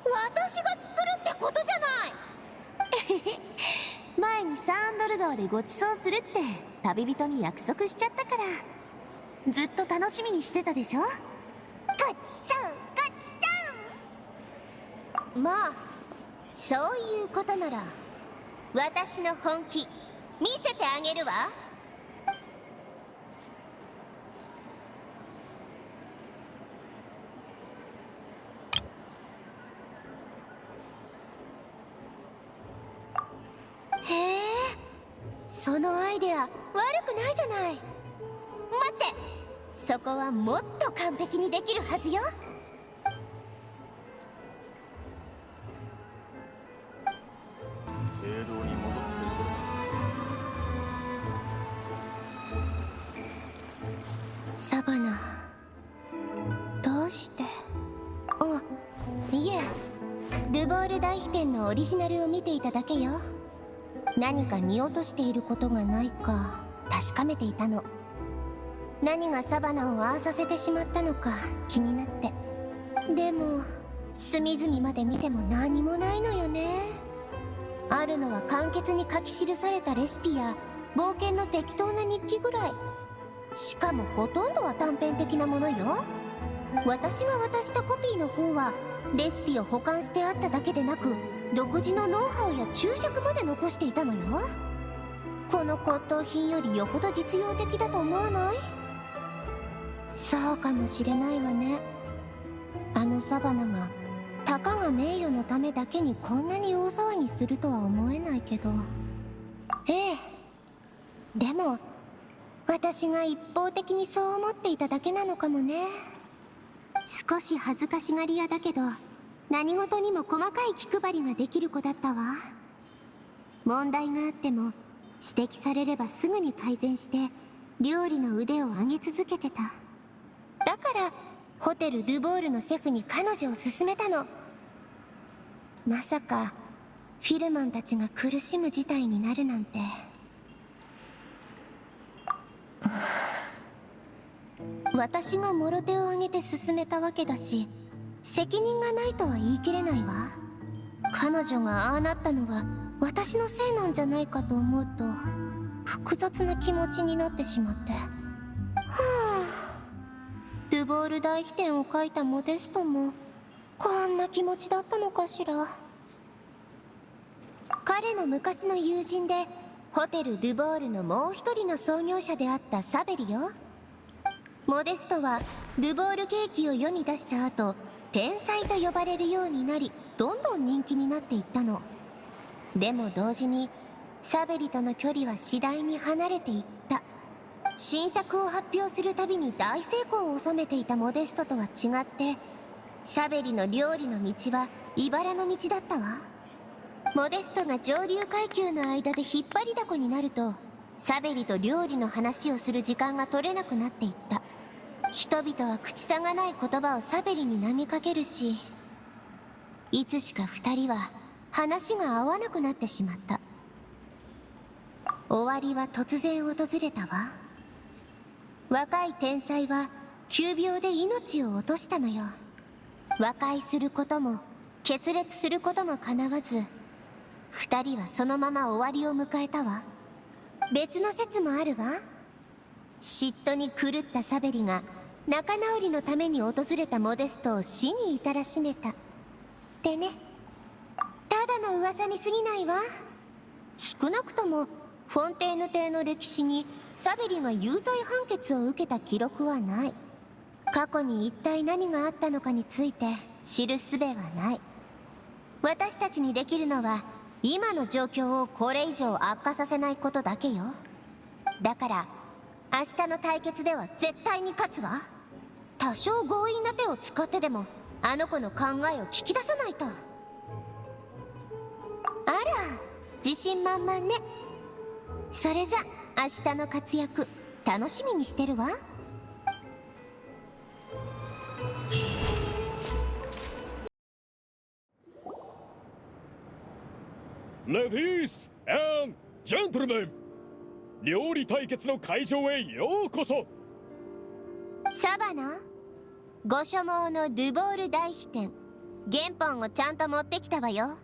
私が作るってことじゃない。前にサンドル川でご馳走するって旅人に約束しちゃったから、ずっと楽しみにしてたでしょ。ごちそうごちそう。まあそういうことなら私の本気見せてあげるわ。へえ、そのアイデア悪くないじゃない。待って、そこはもっと完璧にできるはずよ。聖堂に戻ってサバナ、どうして？あ、いえ、ルボール大飛天のオリジナルを見ていただけよ。何か見落としていることがないか確かめていたの。何がサバナをああさせてしまったのか気になって。でも隅々まで見ても何もないのよね。あるのは簡潔に書き記されたレシピや冒険の適当な日記ぐらい。しかもほとんどは短編的なものよ。私が渡したコピーの方はレシピを保管してあっただけでなく、独自のノウハウや注釈まで残していたのよ。この骨董品よりよほど実用的だと思わない？そうかもしれないわね。あのサバナがたかが名誉のためだけにこんなに大騒ぎするとは思えないけど。ええ、でも私が一方的にそう思っていただけなのかもね。少し恥ずかしがり屋だけど何事にも細かい気配りができる子だったわ。問題があっても指摘されればすぐに改善して料理の腕を上げ続けてた。だからホテル・ドゥボールのシェフに彼女を勧めたの。まさかフィルマンたちが苦しむ事態になるなんて。私がもろ手を挙げて進めたわけだし、責任がないとは言い切れないわ。彼女がああなったのは私のせいなんじゃないかと思うと複雑な気持ちになってしまって。はあ、ドゥボール大飛天を描いたモデストもこんな気持ちだったのかしら。彼の昔の友人でホテル・ドゥボールのもう一人の創業者であったサベリよ。モデストはドゥボールケーキを世に出した後、天才と呼ばれるようになり、どんどん人気になっていったの。でも同時にサベリとの距離は次第に離れていった。新作を発表するたびに大成功を収めていたモデストとは違って、サベリの料理の道は茨の道だったわ。モデストが上流階級の間で引っ張りだこになると、サベリと料理の話をする時間が取れなくなっていった。人々は口さがない言葉をサベリに投げかけるし、いつしか二人は話が合わなくなってしまった。終わりは突然訪れたわ。若い天才は急病で命を落としたのよ。和解することも決裂することも叶わず、二人はそのまま終わりを迎えたわ。別の説もあるわ。嫉妬に狂ったサベリが仲直りのために訪れたモデストを死に至らしめたってね。ただの噂に過ぎないわ。少なくともフォンテーヌ邸の歴史にサベリが有罪判決を受けた記録はない。過去に一体何があったのかについて知る術はない。私たちにできるのは今の状況をこれ以上悪化させないことだけよ。だから明日の対決では絶対に勝つわ。多少強引な手を使ってでもあの子の考えを聞き出さないと。あら、自信満々ね。それじゃ明日の活躍楽しみにしてるわ。レディース&ジェントルメン、料理対決の会場へようこそ。サバナ、ご所望のドゥボール大飛天、原本をちゃんと持ってきたわよ。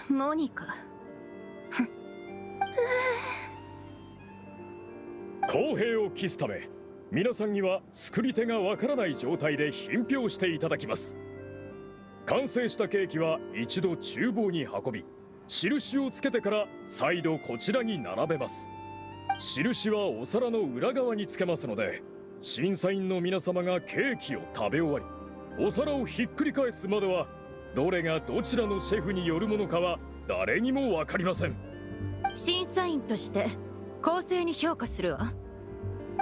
モニカ。公平を期すため、皆さんには作り手がわからない状態で品評していただきます。完成したケーキは一度厨房に運び、印をつけてから再度こちらに並べます。印はお皿の裏側につけますので、審査員の皆様がケーキを食べ終わり、お皿をひっくり返すまではどれがどちらのシェフによるものかは誰にもわかりません。審査員として公正に評価するわ。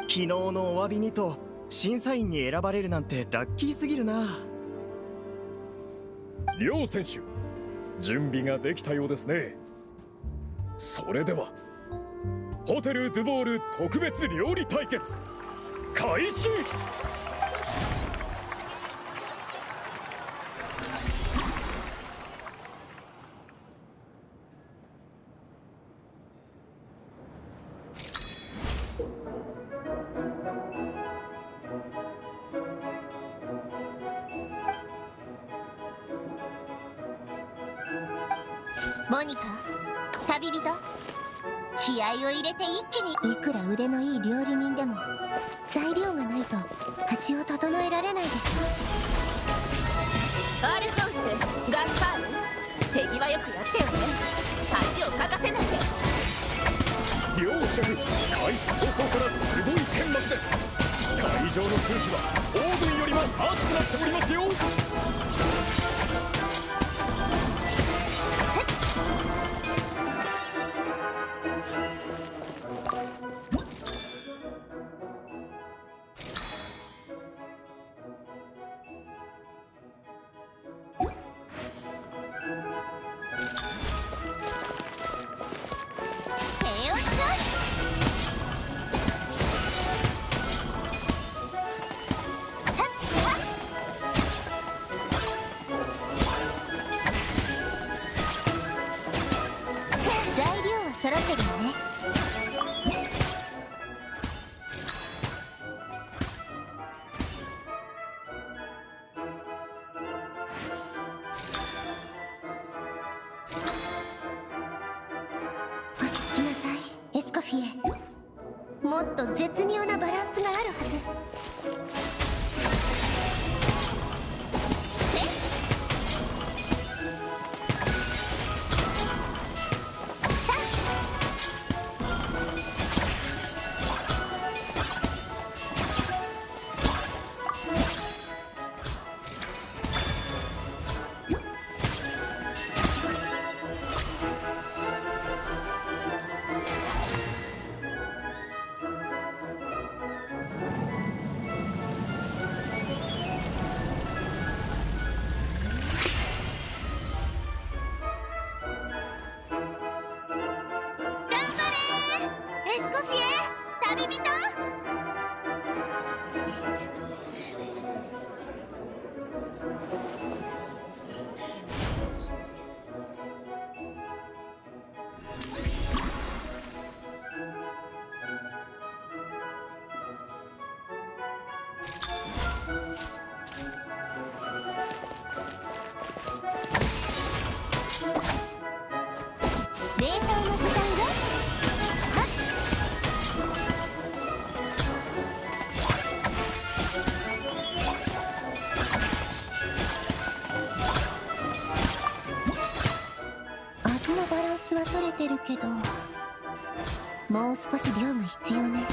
昨日のお詫びにと審査員に選ばれるなんてラッキーすぎるな。両選手、準備ができたようですね。それではホテル・ドゥボール特別料理対決開始。モニカ、旅人、気合を入れて一気に。いくら腕のいい料理人でも材料がないと味を整えられないでしょ。アルフォンス、ガスパール、手際よくやってよね。恥をかかせないで。両シェフ、開始早々からすごい顛末です。会場の空気はオーブンよりも熱くなっておりますよ。と絶妙なバランスがあるはず。エスコフィエ、旅人。冷凍のボタンがはっ。味のバランスは取れてるけど、もう少し量が必要ね。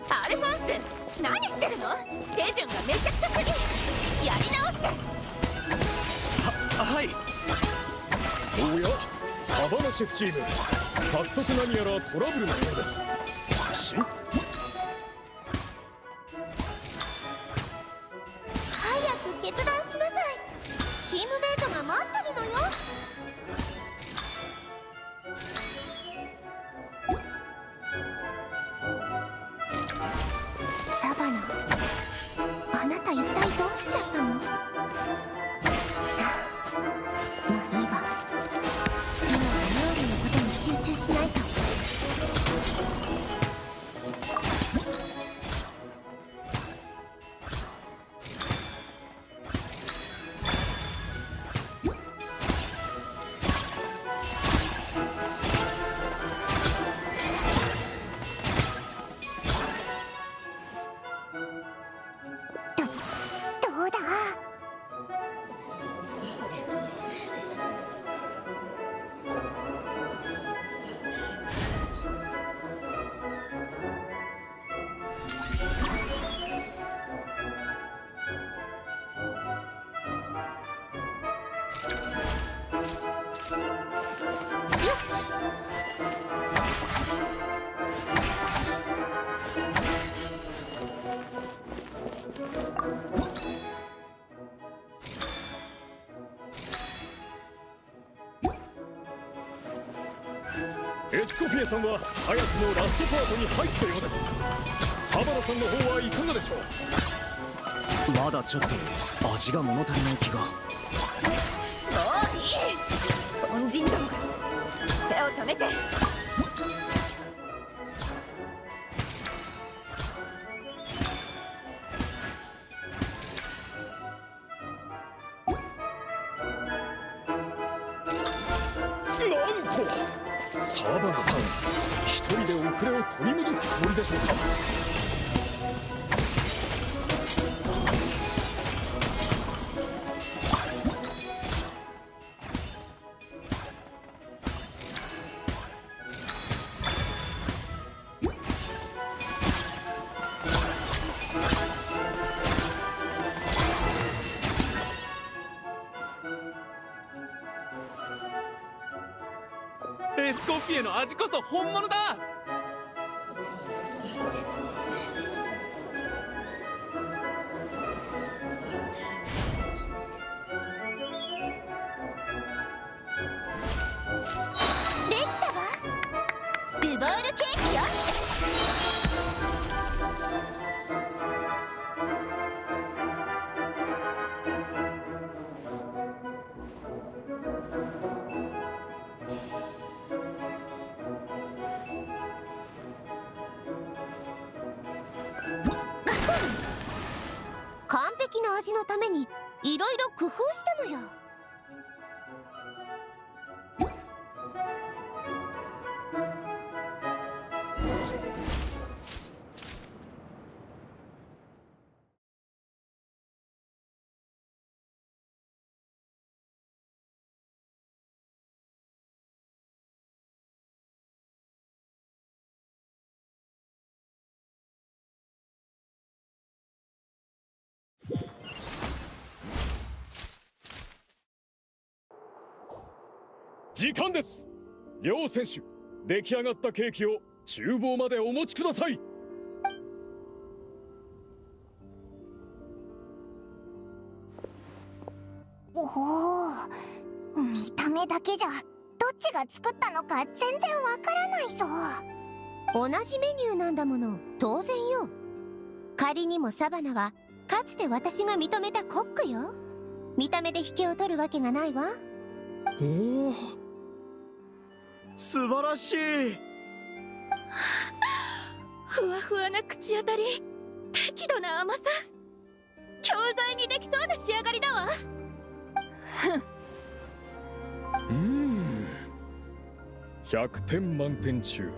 アルフォンス、何してるの？手順がめちゃくちゃ過ぎ。やり直して。はい。おや、サバナシェフチーム、早速何やらトラブルのようです。早く決断しなさい。チームメイトが待ってるのよ。サバナ、あなた一体どうしちゃったの？まあいいわ。今は料理のことに集中しないと。どうだ？エスコフィエさんは早くもラストパートに入ったようです。サバナさんの方はいかがでしょう？まだちょっと味が物足りない気が。もういい。凡人どもが手を止めて。なんとサバナさん、一人で遅れを取り戻すつもりでしょうか？エスコフィエの味こそ本物だ。できたわ。ルボールケーキよ。完璧な味のためにいろいろ工夫したのよ。時間です。両選手、出来上がったケーキを厨房までお持ちください。おお、見た目だけじゃどっちが作ったのか全然わからないぞ。同じメニューなんだもの、当然よ。仮にもサバナはかつて私が認めたコックよ。見た目で引けを取るわけがないわ。おお、素晴らしい。ふわふわな口当たり、適度な甘さ、教材にできそうな仕上がりだわ。100点満点中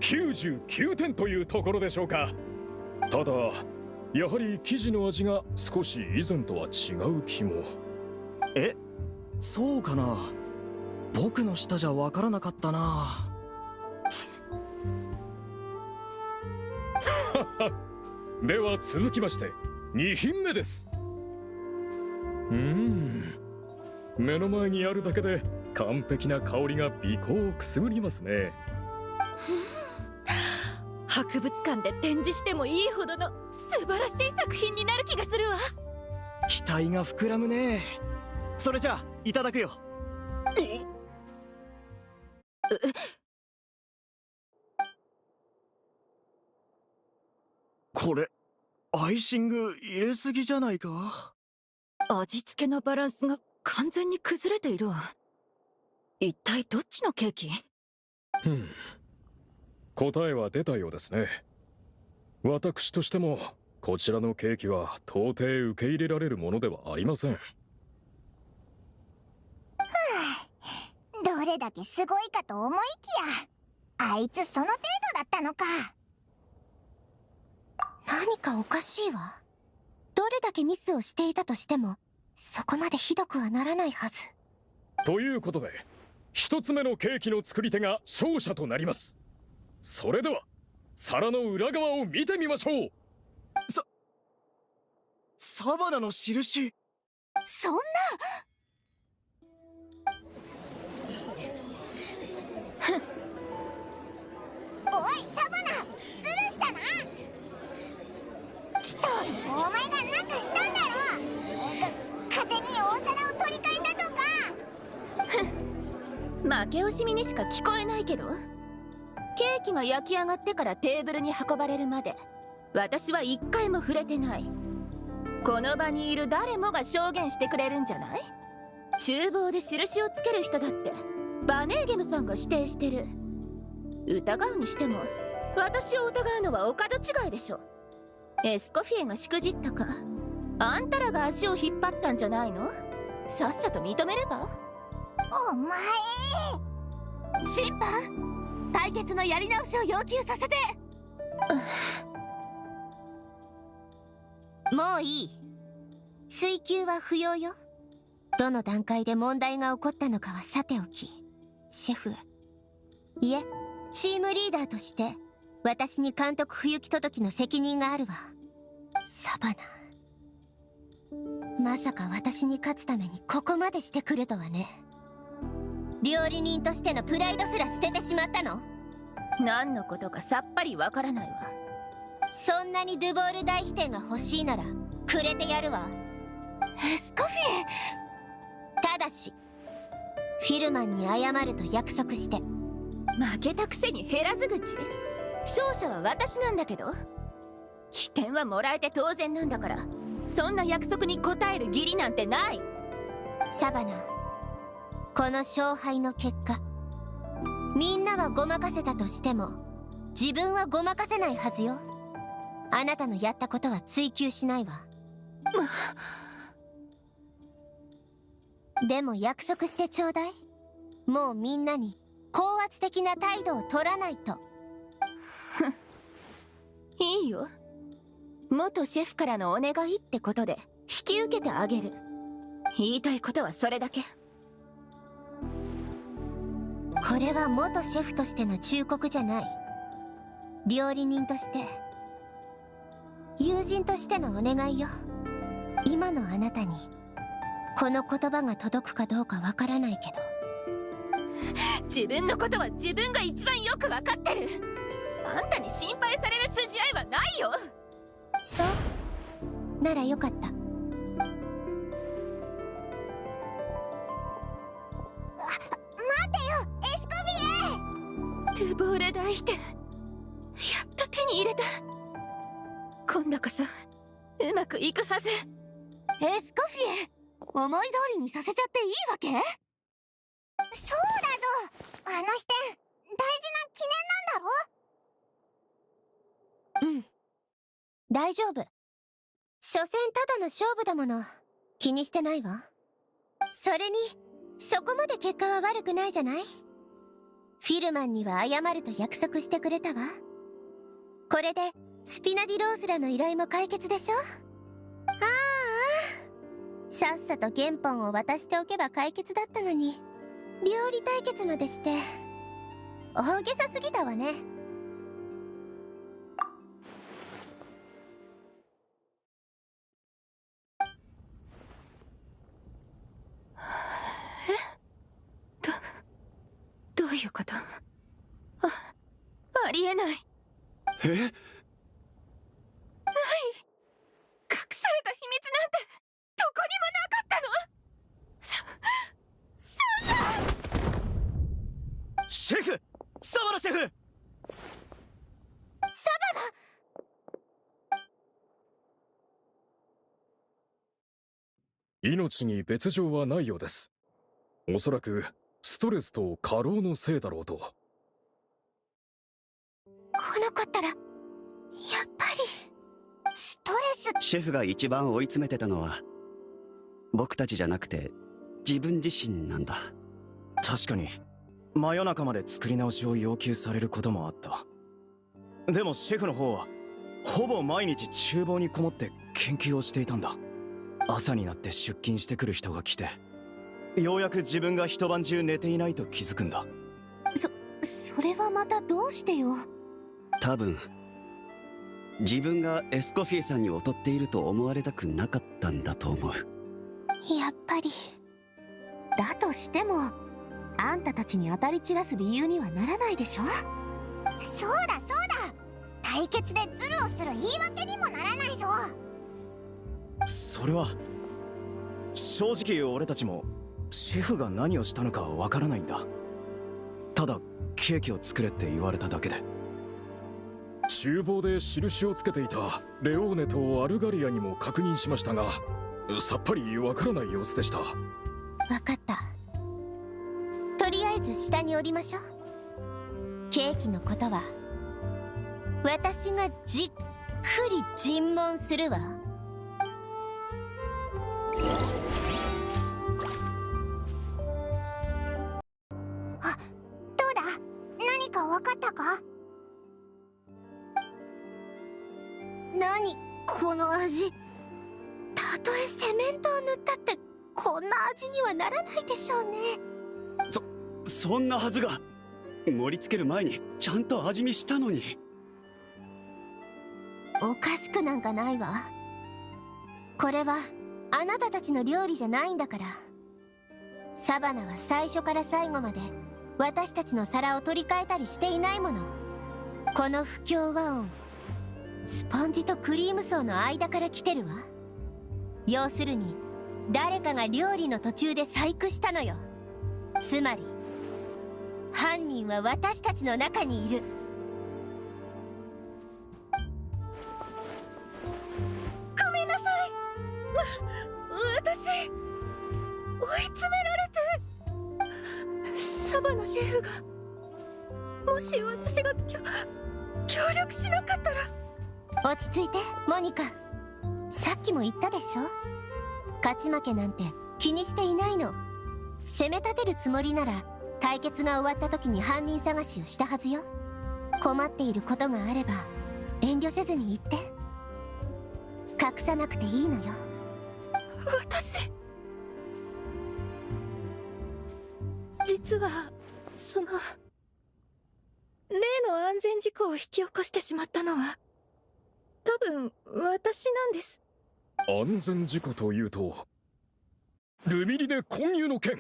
99点というところでしょうか。ただやはり生地の味が少し以前とは違う気も。そうかな。僕の舌じゃわからなかったな。では続きまして2品目です。目の前にあるだけで完璧な香りが鼻孔をくすぐりますね。博物館で展示してもいいほどの素晴らしい作品になる気がするわ。期待が膨らむね。それじゃあいただくよ。これアイシング入れすぎじゃないか。味付けのバランスが完全に崩れているわ。一体どっちのケーキ？答えは出たようですね。私としてもこちらのケーキは到底受け入れられるものではありません。どれだけすごいかと思いきや、あいつその程度だったのか。何かおかしいわ。どれだけミスをしていたとしてもそこまでひどくはならないはず。ということで一つ目のケーキの作り手が勝者となります。それでは皿の裏側を見てみましょう。サバナの印。そんな。おいサバナ、ズルしたな。きっとお前がなんかしたんだろ。勝手にお皿を取り替えたとか。負け惜しみにしか聞こえないけど、ケーキが焼き上がってからテーブルに運ばれるまで私は一回も触れてない。この場にいる誰もが証言してくれるんじゃない？厨房で印をつける人だってバネーゲムさんが指定してる。疑うにしても私を疑うのはお門違いでしょ。エスコフィエがしくじったか、あんたらが足を引っ張ったんじゃないの？さっさと認めれば？お前。審判、対決のやり直しを要求させて。もういい。追及は不要よ。どの段階で問題が起こったのかはさておき、シェフ、いえチームリーダーとして私に監督不行き届きの責任があるわ。サバナ、まさか私に勝つためにここまでしてくるとはね。料理人としてのプライドすら捨ててしまったの？何のことかさっぱりわからないわ。そんなにドゥボール大飛天が欲しいならくれてやるわ。エスコフィエ。ただしフィルマンに謝ると約束して。負けたくせに減らず口。勝者は私なんだけど、飛天はもらえて当然なんだから、そんな約束に応える義理なんてない。サバナ、この勝敗の結果、みんなはごまかせたとしても自分はごまかせないはずよ。あなたのやったことは追求しないわ。でも約束してちょうだい。もうみんなに高圧的な態度を取らないと。いいよ、元シェフからのお願いってことで引き受けてあげる。言いたいことはそれだけ。これは元シェフとしての忠告じゃない。料理人として、友人としてのお願いよ。今のあなたにこの言葉が届くかどうかわからないけど、自分のことは自分が一番よくわかってる。あんたに心配される筋合いはないよ。そうならよかった。トゥボール大帝、やっと手に入れた。今度こそうまくいくはず。エスコフィエ、思い通りにさせちゃっていいわけ？そうだぞ、あの視点大事な記念なんだろ。大丈夫。所詮ただの勝負だもの。気にしてないわ。それにそこまで結果は悪くないじゃない。フィルマンには謝ると約束してくれたわ。これでスピナディロースラの依頼も解決でしょ。さっさと原本を渡しておけば解決だったのに、料理対決までして大げさすぎたわね。どういうこと？ありえない。え？隠された秘密なんてどこにもなかったの？そんな！シェフ！サバナシェフ！命に別状はないようです。おそらくストレスと過労のせいだろうと。この子ったらやっぱりストレス。シェフが一番追い詰めてたのは僕たちじゃなくて自分自身なんだ。確かに真夜中まで作り直しを要求されることもあった。でもシェフの方はほぼ毎日厨房にこもって研究をしていたんだ。朝になって出勤してくる人が来て、ようやく自分が一晩中寝ていないと気づくんだ。それはまたどうしてよ。多分自分がエスコフィエさんに劣っていると思われたくなかったんだと思う。やっぱり。だとしてもあんたたちに当たり散らす理由にはならないでしょ。そうだそうだ、対決でズルをする言い訳にもならないぞ。それは正直俺たちもシェフが何をしたのかはわからないんだ。ただケーキを作れって言われただけで。厨房で印をつけていたレオーネとアルガリアにも確認しましたが、さっぱりわからない様子でした。わかった。とりあえず下に降りましょう。ケーキのことは私がじっくり尋問するわ。どうだ、何か分かったか？何この味。たとえセメントを塗ったってこんな味にはならないでしょうね。そんなはずが。盛り付ける前にちゃんと味見したのに。おかしくなんかないわ。これはあなたたちの料理じゃないんだから。サバナは最初から最後まで私たちの皿を取り替えたりしていないもの。この不協和音、スポンジとクリーム層の間から来てるわ。要するに誰かが料理の途中で細工したのよ。つまり犯人は私たちの中にいる。ごめんなさい。私追い詰められて。サバナシェフが、もし私が協力しなかったら。落ち着いてモニカ。さっきも言ったでしょ。勝ち負けなんて気にしていないの。攻め立てるつもりなら対決が終わった時に犯人探しをしたはずよ。困っていることがあれば遠慮せずに言って。隠さなくていいのよ。私、実は例の安全事故を引き起こしてしまったのは多分私なんです。安全事故というと、ルミリネ混入の件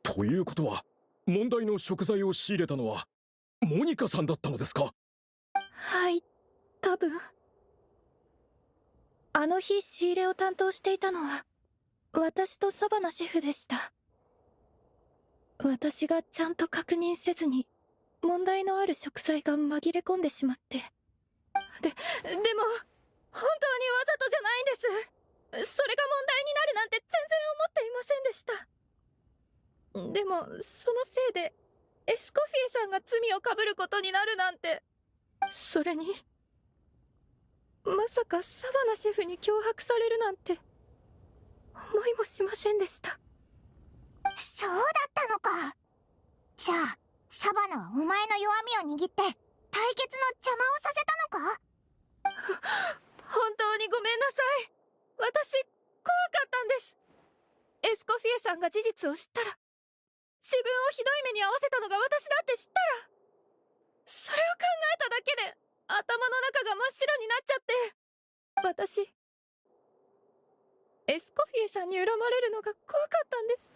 ということは、問題の食材を仕入れたのはモニカさんだったのですか？はい、多分。あの日仕入れを担当していたのは私とサバナシェフでした。私がちゃんと確認せずに問題のある食材が紛れ込んでしまって。でも本当にわざとじゃないんです。それが問題になるなんて全然思っていませんでした。でもそのせいでエスコフィエさんが罪をかぶることになるなんて。それにまさかサバナシェフに脅迫されるなんて思いもしませんでした。そうだったのか。じゃあサバナはお前の弱みを握って対決の邪魔をさせたのか？本当にごめんなさい。私怖かったんです。エスコフィエさんが事実を知ったら、自分をひどい目に遭わせたのが私だって知ったら、それを考えただけで頭の中が真っ白になっちゃって、私エスコフィエさんに恨まれるのが怖かったんです。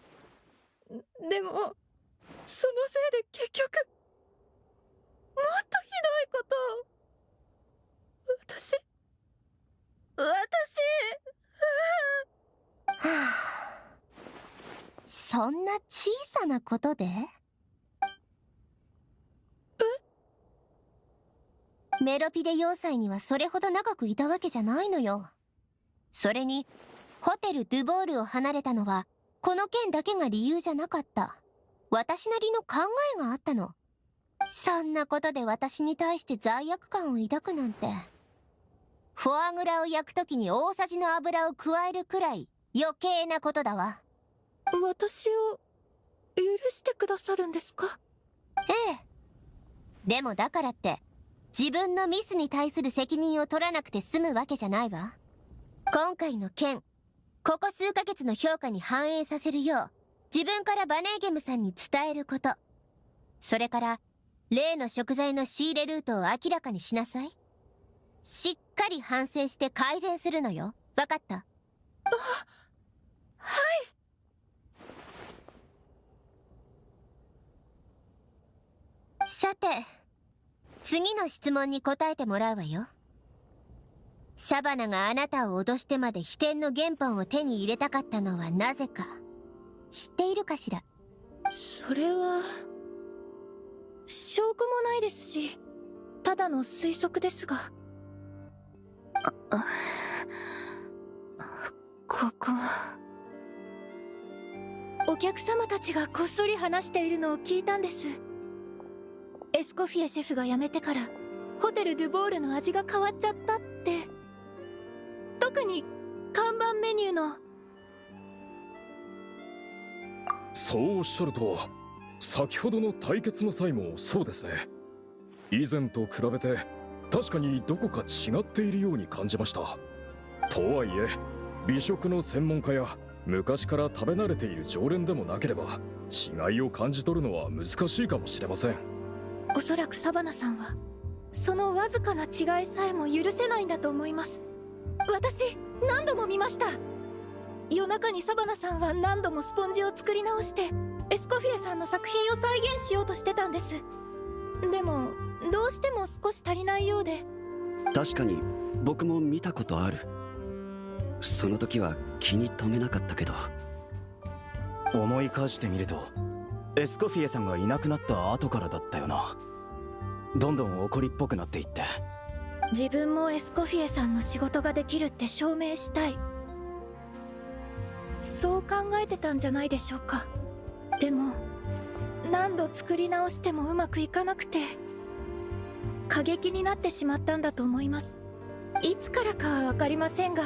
でもそのせいで結局もっとひどいことを。そんな小さなことで？メロピデ要塞にはそれほど長くいたわけじゃないのよ。それにホテル・ドゥボールを離れたのはこの件だけが理由じゃなかった。私なりの考えがあったの。そんなことで私に対して罪悪感を抱くなんて。フォアグラを焼くときに大さじの油を加えるくらい余計なことだわ。私を許してくださるんですか？ええ。でもだからって自分のミスに対する責任を取らなくて済むわけじゃないわ。今回の件、ここ数ヶ月の評価に反映させるよう自分からバネーゲムさんに伝えること、それから例の食材の仕入れルートを明らかにしなさい。しっかり反省して改善するのよ。わかった？はい。さて、次の質問に答えてもらうわよ。サバナがあなたを脅してまで飛天の原本を手に入れたかったのはなぜか知っているかしら？それは証拠もないですし、ただの推測ですが。ここお客様たちがこっそり話しているのを聞いたんです。エスコフィエシェフが辞めてからホテル・ドゥボールの味が変わっちゃったって。特に看板メニューの。そうおっしゃると、先ほどの対決の際もそうですね。以前と比べて確かにどこか違っているように感じました。とはいえ美食の専門家や昔から食べ慣れている常連でもなければ違いを感じ取るのは難しいかもしれません。おそらくサバナさんはそのわずかな違いさえも許せないんだと思います。私何度も見ました。夜中にサバナさんは何度もスポンジを作り直してエスコフィエさんの作品を再現しようとしてたんです。でもどうしても少し足りないようで。確かに僕も見たことある。その時は気に留めなかったけど。思い返してみるとエスコフィエさんがいなくなった後からだったよな。どんどん怒りっぽくなっていって。自分もエスコフィエさんの仕事ができるって証明したい、そう考えてたんじゃないでしょうか。でも何度作り直してもうまくいかなくて過激になってしまったんだと思います。いつからかは分かりませんが、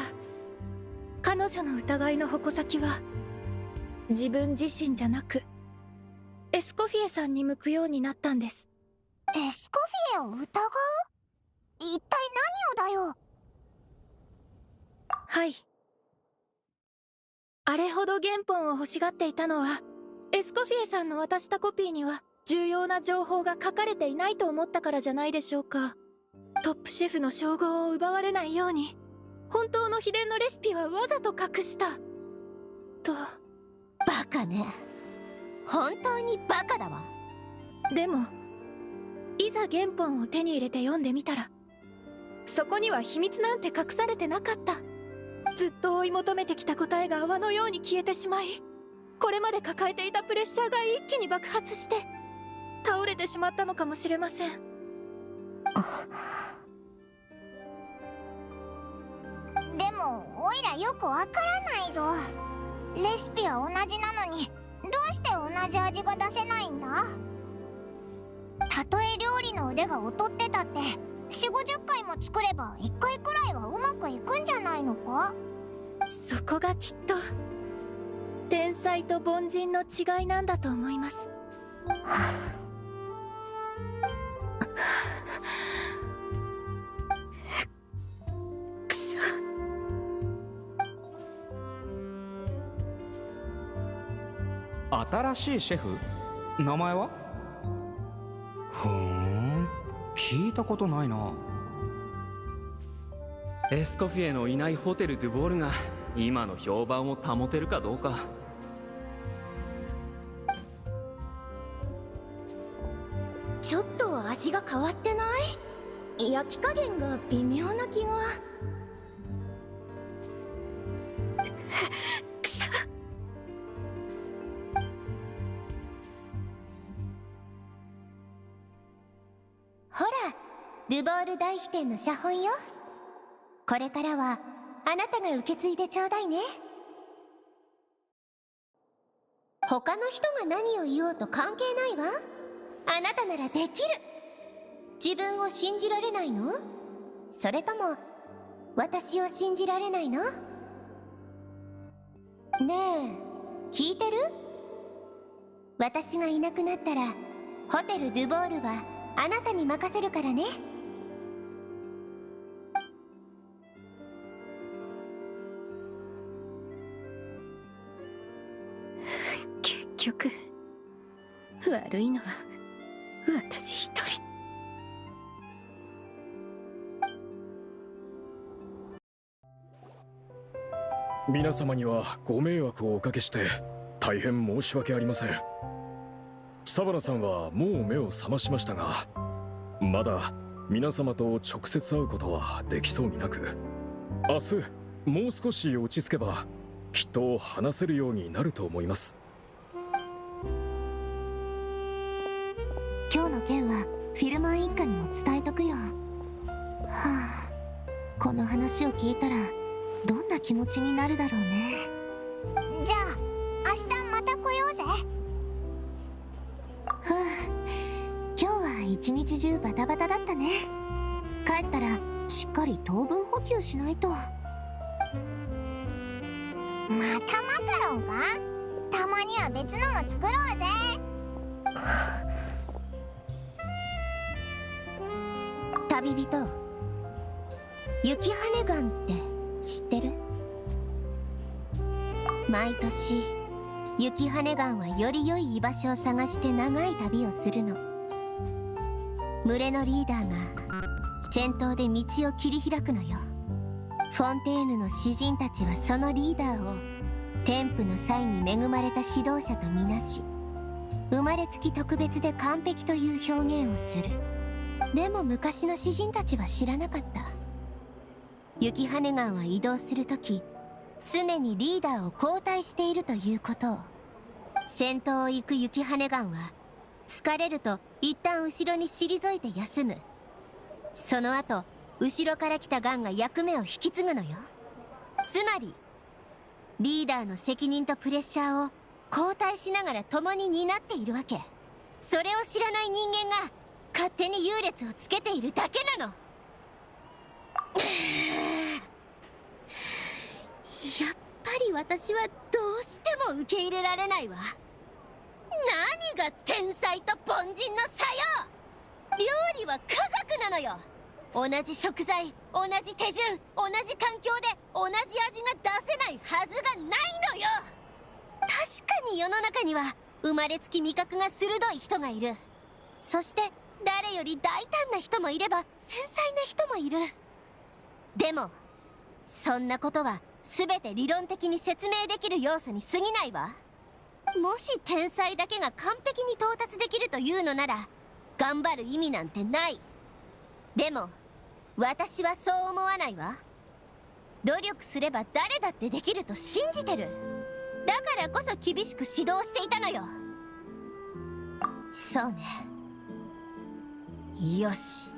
彼女の疑いの矛先は自分自身じゃなくエスコフィエさんに向くようになったんです。エスコフィエを疑う？一体何をだよ。はい。あれほど原本を欲しがっていたのはエスコフィエさんの渡したコピーには重要な情報が書かれていないと思ったからじゃないでしょうか。トップシェフの称号を奪われないように本当の秘伝のレシピはわざと隠したと。バカね。本当にバカだわ。でもいざ原本を手に入れて読んでみたら、そこには秘密なんて隠されてなかった。ずっと追い求めてきた答えが泡のように消えてしまい、これまで抱えていたプレッシャーが一気に爆発して倒れてしまったのかもしれません。でもオイらよくわからないぞ。レシピは同じなのにどうして同じ味が出せないんだ？たとえ料理の腕が劣ってたって4、50回も作れば1回くらいはうまくいくんじゃないのか？そこがきっと天才と凡人の違いなんだと思います。くそ。新しいシェフ？名前は？ふーん、聞いたことないな。エスコフィエのいないホテル・ドゥボールが今の評判を保てるかどうか。ちょっと味が変わってない？焼き加減が微妙な気が。くそ。ほら、ドゥボール大飛天の写本よ。これからはあなたが受け継いでちょうだいね。他の人が何を言おうと関係ないわ。あなたならできる。自分を信じられないの？それとも私を信じられないの？ねえ、聞いてる？私がいなくなったらホテル・ドゥボールはあなたに任せるからね。結局悪いのは私一人。皆様にはご迷惑をおかけして大変申し訳ありません。サバナさんはもう目を覚ましましたが、まだ皆様と直接会うことはできそうになく、明日もう少し落ち着けばきっと話せるようになると思います。今日の件はフィルマン一家にも伝えとくよ。はあ、この話を聞いたらどんな気持ちになるだろうね。じゃあ明日また来ようぜ。ふう、今日は一日中バタバタだったね。帰ったらしっかり糖分補給しないと。またマカロンか？たまには別のも作ろうぜ。旅人、雪羽岩って知ってる？毎年雪羽岩はより良い居場所を探して長い旅をするの。群れのリーダーが先頭で道を切り開くのよ。フォンテーヌの詩人たちはそのリーダーを天賦の際に恵まれた指導者とみなし、生まれつき特別で完璧という表現をする。でも昔の詩人たちは知らなかった。雪羽岩は移動するとき常にリーダーを交代しているということを。先頭を行く雪羽岩は疲れると一旦後ろに退いて休む。その後後ろから来たガンが役目を引き継ぐのよ。つまりリーダーの責任とプレッシャーを交代しながら共に担っているわけ。それを知らない人間が勝手に優劣をつけているだけなの。やっぱり私はどうしても受け入れられないわ。何が天才と凡人の差よ。料理は科学なのよ。同じ食材、同じ手順、同じ環境で同じ味が出せないはずがないのよ。確かに世の中には生まれつき味覚が鋭い人がいる。そして誰より大胆な人もいれば繊細な人もいる。でもそんなことは全て理論的に説明できる要素に過ぎないわ。もし天才だけが完璧に到達できるというのなら頑張る意味なんてない。でも私はそう思わないわ。努力すれば誰だってできると信じてる。だからこそ厳しく指導していたのよ。そうね。よし、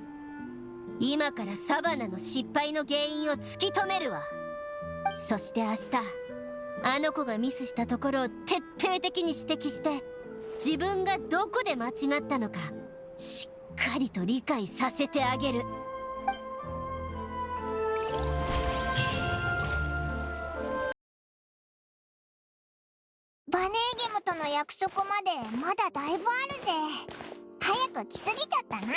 今からサバナの失敗の原因を突き止めるわ。そして明日あの子がミスしたところを徹底的に指摘して、自分がどこで間違ったのかしっかりと理解させてあげる。バネーゲムとの約束までまだだいぶあるぜ。早く来すぎちゃったな。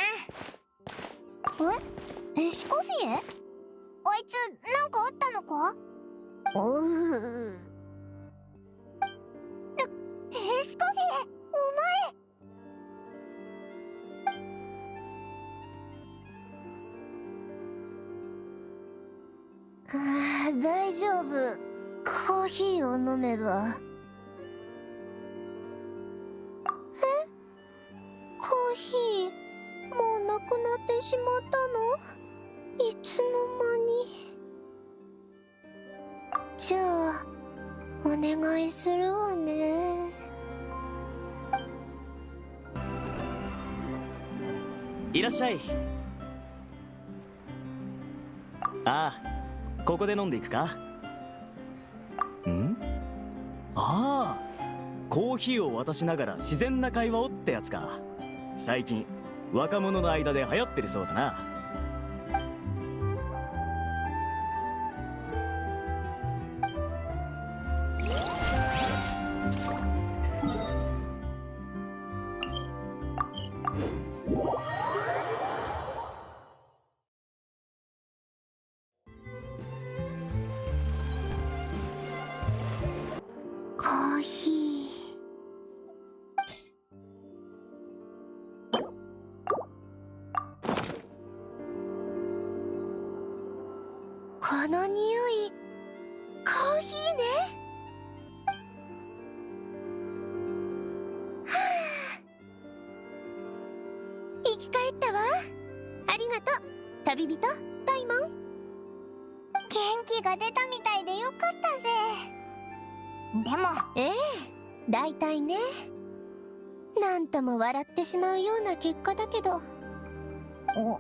エスコフィエ？あいつなんかあったのか？エスコフィエ、お前。大丈夫。コーヒーを飲めば。コーヒーもうなくなってしまったの？いつの間に。じゃあお願いするわね。いらっしゃい。ああ、ここで飲んでいくか？ん？ああ、コーヒーを渡しながら自然な会話をってやつか。最近若者の間で流行ってるそうだな。コーヒー。この匂い、コーヒーね。はあ、生き返ったわ。ありがとう、旅人ダイモン。元気が出たみたいでよかったぜ。でも、だいたいね。なんとも笑ってしまうような結果だけど。何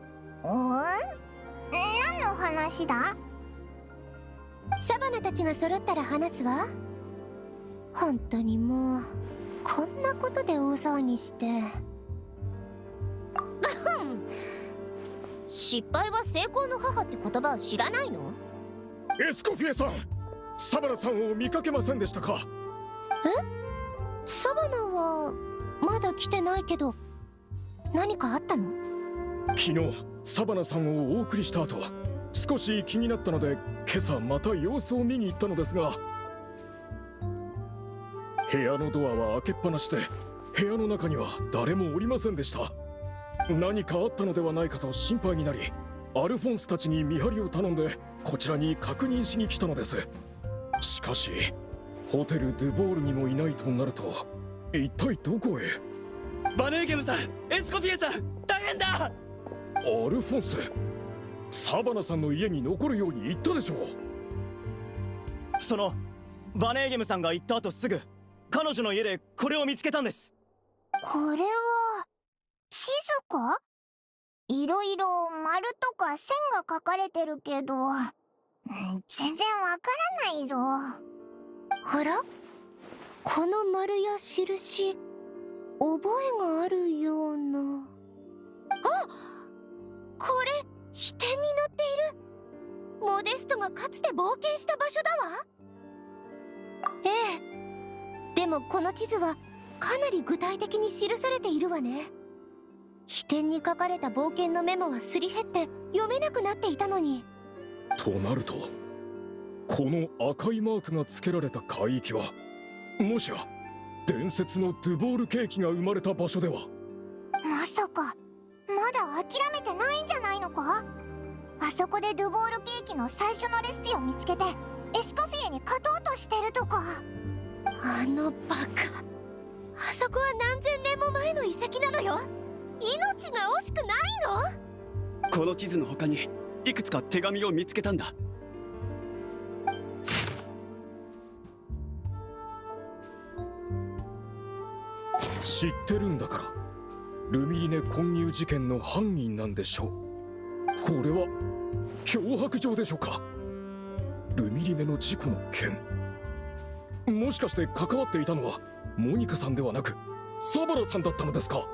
の話だ？サバナたちが揃ったら話すわ。本当にもうこんなことで大騒ぎして失敗は成功の母って言葉を知らないの？エスコフィエさん、サバナさんを見かけませんでしたか？サバナはまだ来てないけど、何かあったの？昨日サバナさんをお送りした後、少し気になったので今朝また様子を見に行ったのですが、部屋のドアは開けっぱなしで、部屋の中には誰もおりませんでした。何かあったのではないかと心配になり、アルフォンスたちに見張りを頼んでこちらに確認しに来たのです。しかしホテル・ドゥボールにもいないとなると、一体どこへ？バネーゲムさん、エスコフィエさん、大変だ！アルフォンス、サバナさんの家に残るように言ったでしょう。そのバネーゲムさんが行った後すぐ彼女の家でこれを見つけたんです。これは地図か？いろいろ丸とか線が書かれてるけど、全然わからないぞ。あら？この丸や印、覚えがあるような。あ！これ飛天に乗っている。モデストがかつて冒険した場所だわ。ええ、でもこの地図はかなり具体的に記されているわね。飛天に書かれた冒険のメモはすり減って読めなくなっていたのに。となると、この赤いマークが付けられた海域は、もしや伝説のドゥボールケーキが生まれた場所では？まさかまだ諦めてないんじゃないのか？あそこでドゥボールケーキの最初のレシピを見つけてエスコフィエに勝とうとしてるとか。あのバカ。あそこは何千年も前の遺跡なのよ。命が惜しくないの？この地図の他にいくつか手紙を見つけたんだ。知ってるんだから。ルミリネ混入事件の犯人なんでしょう。これは脅迫状でしょうか。ルミリネの事故の件、もしかして関わっていたのはモニカさんではなくサバラさんだったのですか？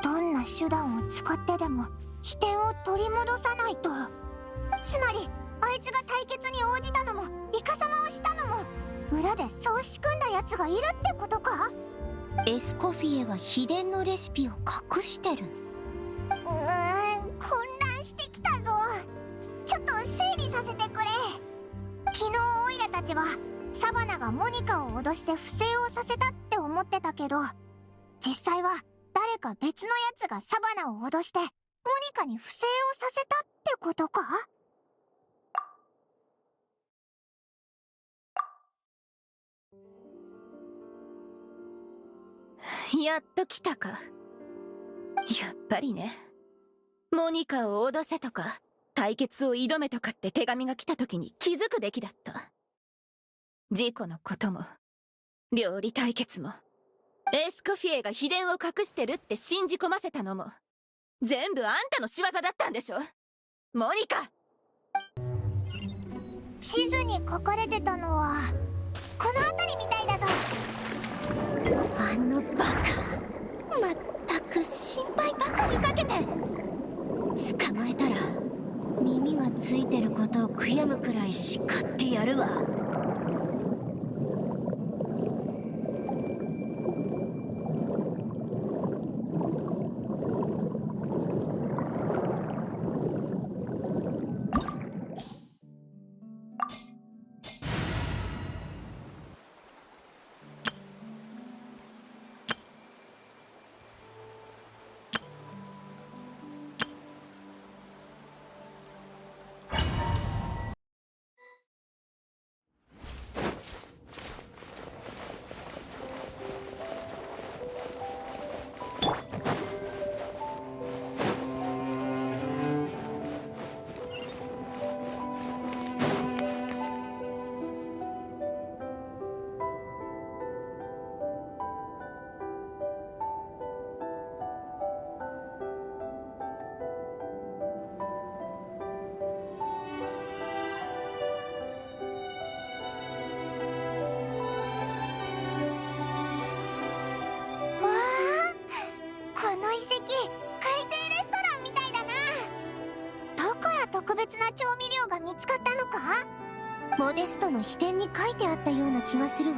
どんな手段を使ってでも飛天を取り戻さないと。つまりあいつが対決に応じたのもイカサマをしたのも裏でそう仕組んだやつがいるってことか？エスコフィエは秘伝のレシピを隠してる。混乱してきたぞ。ちょっと整理させてくれ。昨日オイラたちはサバナがモニカを脅して不正をさせたって思ってたけど、実際は誰か別のやつがサバナを脅してモニカに不正をさせたってことか？やっと来たか。やっぱりね。モニカを脅せとか対決を挑めとかって手紙が来た時に気づくべきだった。事故のことも料理対決もエスコフィエが秘伝を隠してるって信じ込ませたのも全部あんたの仕業だったんでしょ、モニカ。地図に書かれてたのはこの辺りみたいだぞ。あのバカ、まったく心配ばかりかけて。捕まえたら耳がついてることを悔やむくらい叱ってやるわ。特別な調味料が見つかったのか？モデストの秘典に書いてあったような気がするわ。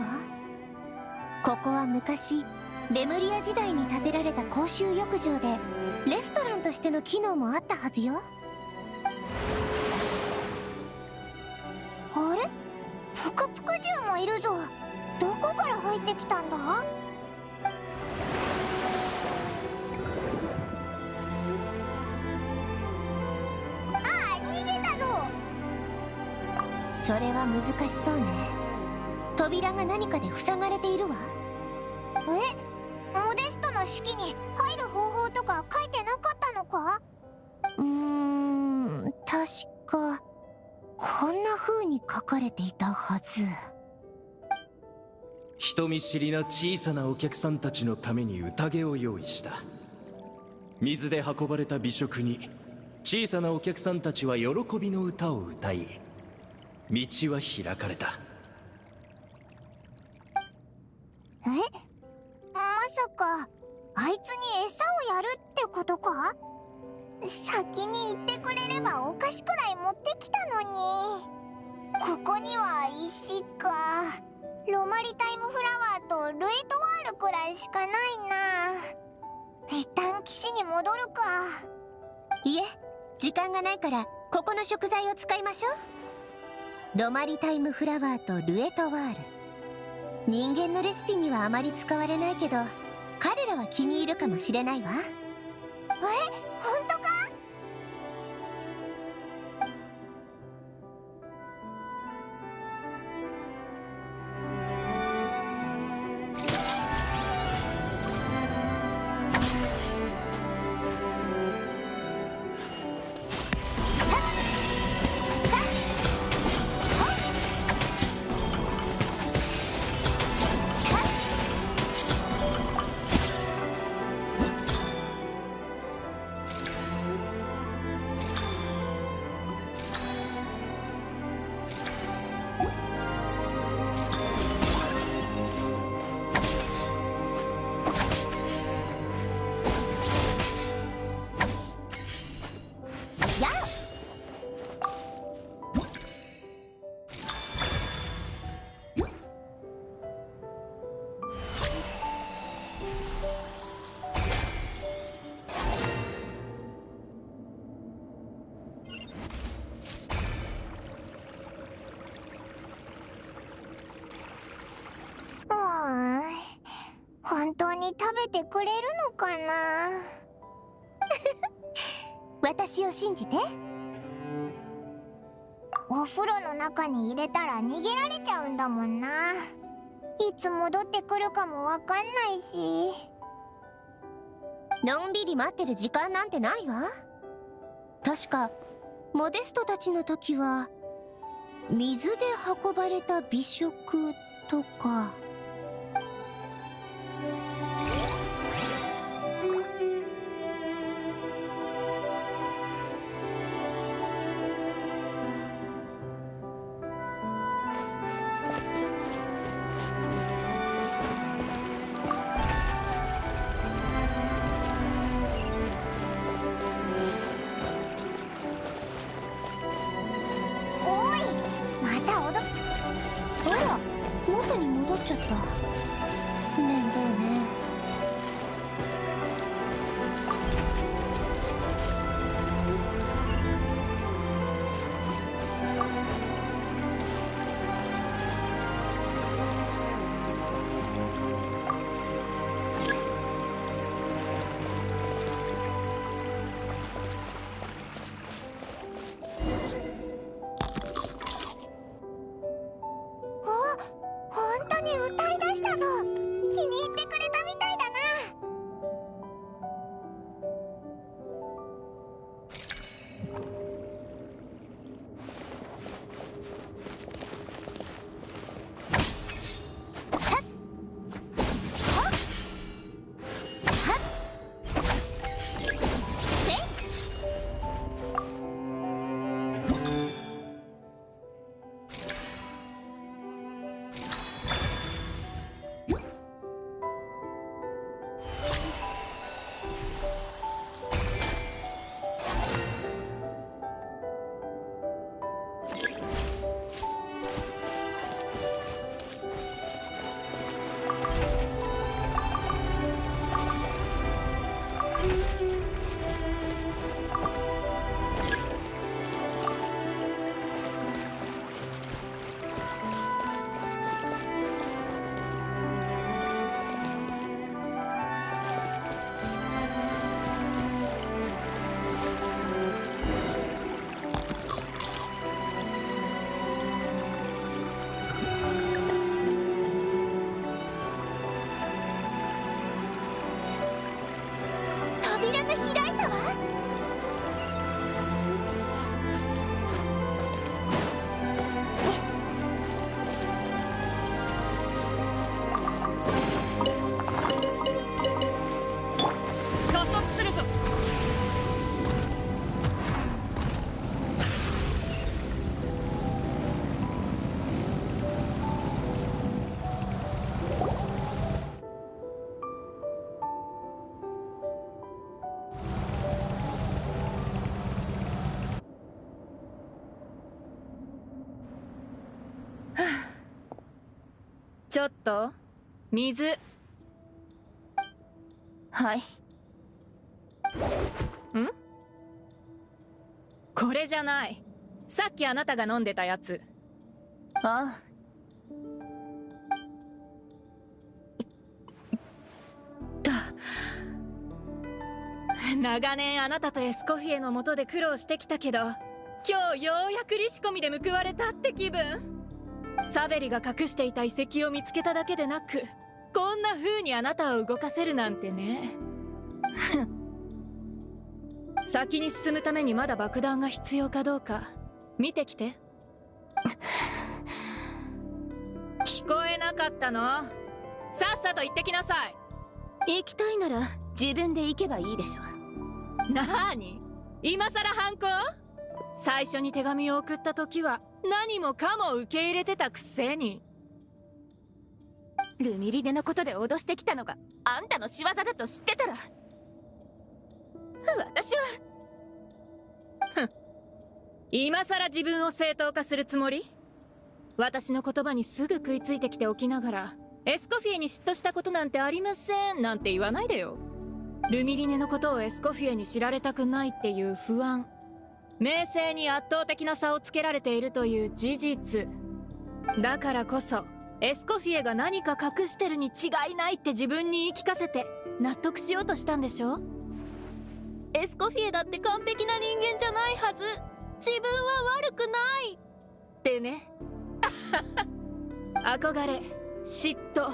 ここは昔レムリア時代に建てられた公衆浴場でレストランとしての機能もあったはずよ。あれ？プクプク獣もいるぞ。どこから入ってきたんだ？それは難しそうね。扉が何かで塞がれているわ。モデストの式に入る方法とか書いてなかったのか？確かこんな風に書かれていたはず。人見知りな小さなお客さんたちのために宴を用意した。水で運ばれた美食に小さなお客さんたちは喜びの歌を歌い、道は開かれた。まさかあいつに餌をやるってことか？先に言ってくれればお菓子くらい持ってきたのに。ここには石か。ロマリタイムフラワーとルエトワールくらいしかないな。一旦岸に戻るか。いえ、時間がないからここの食材を使いましょう。ロマリタイムフラワーとルエトワール。人間のレシピにはあまり使われないけど彼らは気に入るかもしれないわ。本当か？に食べてくれるのかな。私を信じて。お風呂の中に入れたら逃げられちゃうんだもんな。いつ戻ってくるかもわかんないし。のんびり待ってる時間なんてないわ。確かモデストたちの時は水で運ばれた美食とか。おい、また踊っ。あら、元に戻っちゃった。面倒ね。本当に歌い出したぞ。気に入ってくれたみたいだな。扉が開いたわ。加速するぞ。ちょっと水。はい。ん？これじゃない。さっきあなたが飲んでたやつ。ああ。長年あなたとエスコフィエの下で苦労してきたけど、今日ようやくリシコミで報われたって気分。サベリが隠していた遺跡を見つけただけでなく、こんな風にあなたを動かせるなんてね。先に進むためにまだ爆弾が必要かどうか見てきて。聞こえなかったの？さっさと行ってきなさい。行きたいなら自分で行けばいいでしょ。なーに？今さら反抗？最初に手紙を送った時は何もかも受け入れてたくせに。ルミリネのことで脅してきたのがあんたの仕業だと知ってたら、私は。ふん。今さら自分を正当化するつもり？私の言葉にすぐ食いついてきておきながら、エスコフィエに嫉妬したことなんてありませんなんて言わないでよ。ルミリネのことをエスコフィエに知られたくないっていう不安、名声に圧倒的な差をつけられているという事実だからこそ、エスコフィエが何か隠してるに違いないって自分に言い聞かせて納得しようとしたんでしょ。エスコフィエだって完璧な人間じゃないはず、自分は悪くないってね。憧れ、嫉妬、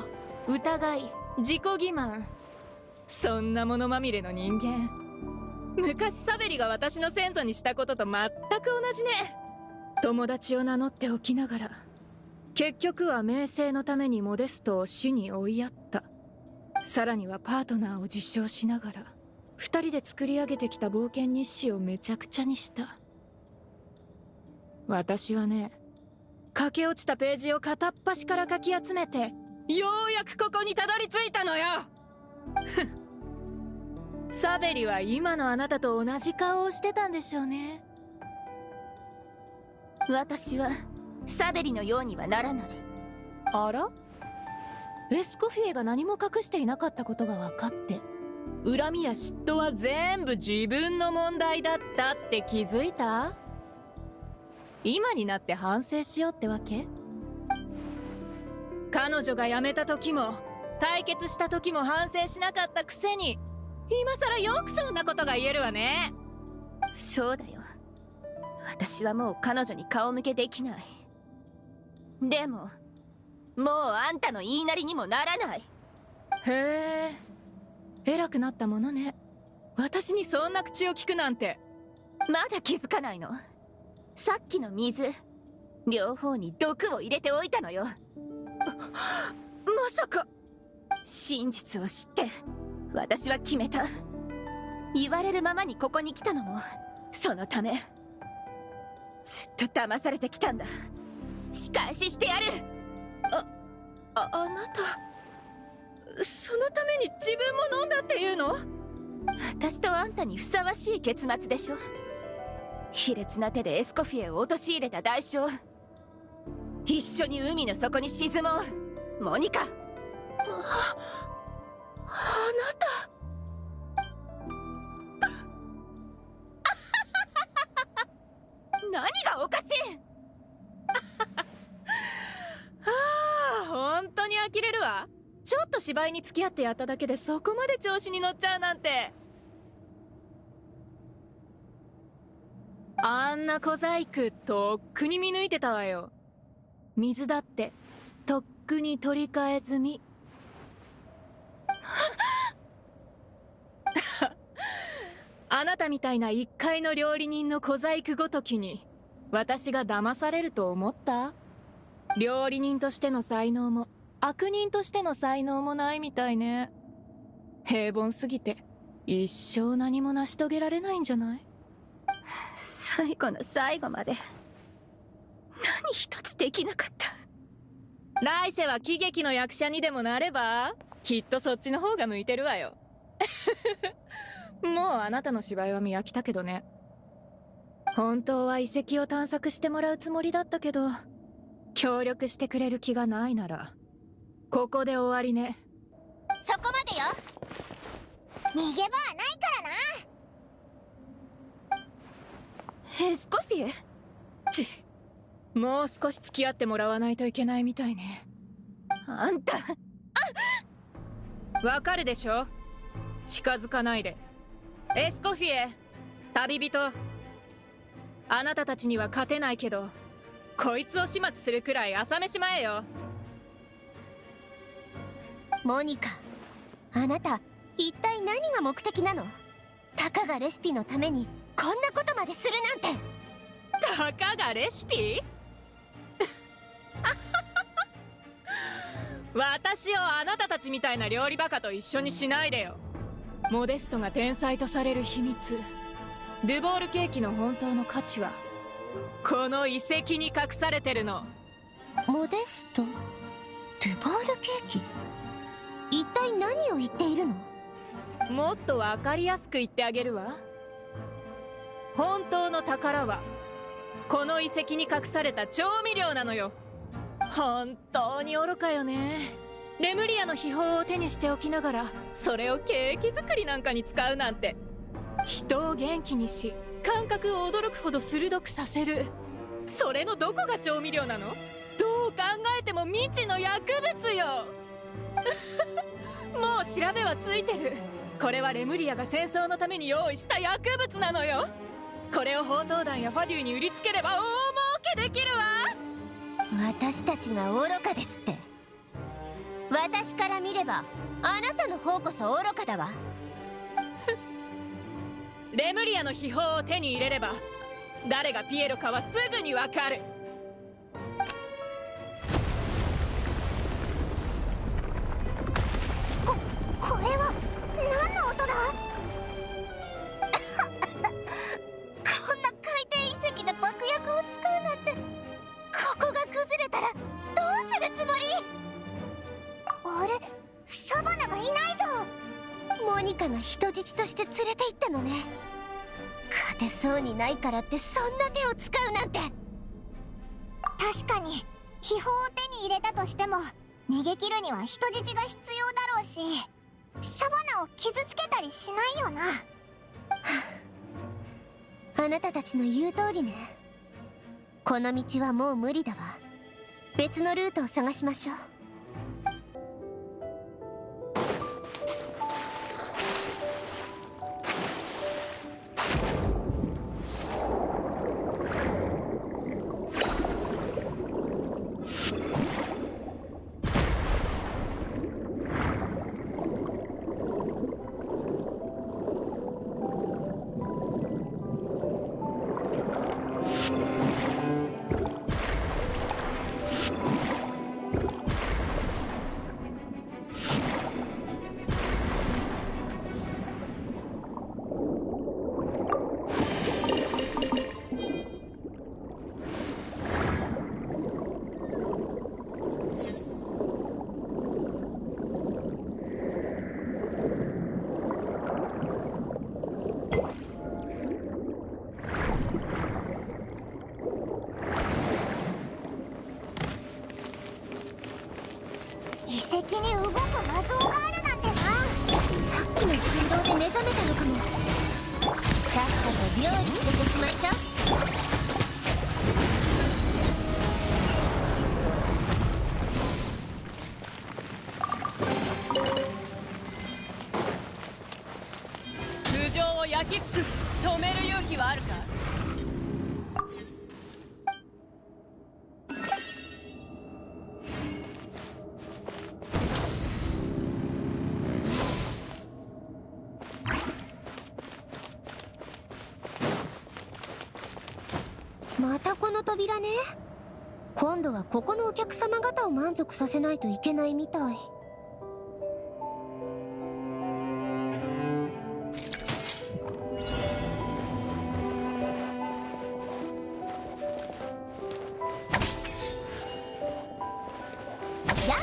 疑い、自己欺瞞、そんなものまみれの人間。昔サベリが私の先祖にしたことと全く同じね。友達を名乗っておきながら結局は名声のためにモデストを死に追いやった。さらにはパートナーを自称しながら二人で作り上げてきた冒険日誌をめちゃくちゃにした。私はね、駆け落ちたページを片っ端からかき集めてようやくここにたどり着いたのよ。サベリは今のあなたと同じ顔をしてたんでしょうね。私はサベリのようにはならない。あら？エスコフィエが何も隠していなかったことが分かって、恨みや嫉妬は全部自分の問題だったって気づいた？今になって反省しようってわけ？彼女が辞めた時も対決した時も反省しなかったくせに、今さらよくそんなことが言えるわね。そうだよ、私はもう彼女に顔向けできない。でももうあんたの言いなりにもならない。へえ、偉くなったものね。私にそんな口を聞くなんて。まだ気づかないの？さっきの水、両方に毒を入れておいたのよ。まさか。真実を知って私は決めた。言われるままにここに来たのもそのため。ずっと騙されてきたんだ。仕返ししてやる。あなた、そのために自分も飲んだっていうの？私とあんたにふさわしい結末でしょ。卑劣な手でエスコフィエを陥れた代償。一緒に海の底に沈もう、モニカ。あなた。何がおかしい？本当に呆れるわ。ちょっと芝居に付き合ってやっただけでそこまで調子に乗っちゃうなんて。あんな小細工とっくに見抜いてたわよ。水だってとっくに取り替え済み。あなたみたいな一介の料理人の小細工ごときに私が騙されると思った？料理人としての才能も悪人としての才能もないみたいね。平凡すぎて一生何も成し遂げられないんじゃない？最後の最後まで何一つできなかった。来世は喜劇の役者にでもなれば、きっとそっちの方が向いてるわよ。もうあなたの芝居は見飽きたけどね。本当は遺跡を探索してもらうつもりだったけど、協力してくれる気がないならここで終わりね。そこまでよ。逃げ場はないからな。エスコフィエ？もう少し付き合ってもらわないといけないみたいね。あんた、わかるでしょ？近づかないで。エスコフィエ、旅人。あなたたちには勝てないけど、こいつを始末するくらい朝飯前よ。モニカ、あなた一体何が目的なの？たかがレシピのためにこんなことまでするなんて。たかがレシピ？私をあなたたちみたいな料理バカと一緒にしないでよ。モデストが天才とされる秘密、ドゥボールケーキの本当の価値はこの遺跡に隠されてるの。モデスト、ドゥボールケーキ、一体何を言っているの？もっとわかりやすく言ってあげるわ。本当の宝はこの遺跡に隠された調味料なのよ。本当に愚かよね。レムリアの秘宝を手にしておきながらそれをケーキ作りなんかに使うなんて。人を元気にし感覚を驚くほど鋭くさせる、それのどこが調味料なの？どう考えても未知の薬物よもう調べはついてる。これはレムリアが戦争のために用意した薬物なのよ。これを砲塔団やファデューに売りつければ大儲けできるわ。私たちが愚かですって。私から見ればあなたの方こそ愚かだわ。レムリアの秘宝を手に入れれば誰がピエロかはすぐにわかる。これは何の音だ？こんな海底遺跡で爆薬を使うなんて。ここが崩れたらどうするつもり？あれ、サバナがいないぞ。モニカが人質として連れて行ったのね。勝てそうにないからってそんな手を使うなんて。確かに秘宝を手に入れたとしても逃げ切るには人質が必要だろうし、サバナを傷つけたりしないよな。あなたたちの言う通りね。この道はもう無理だわ。別のルートを探しましょう。遺跡に動く魔像があるなんてな。さっきの振動で目覚めたのかも。さっさと料理しててしまいしょ。頭上を焼き尽くす。止める勇気はあるか？またこの扉ね。今度はここのお客様方を満足させないといけないみたい。やっ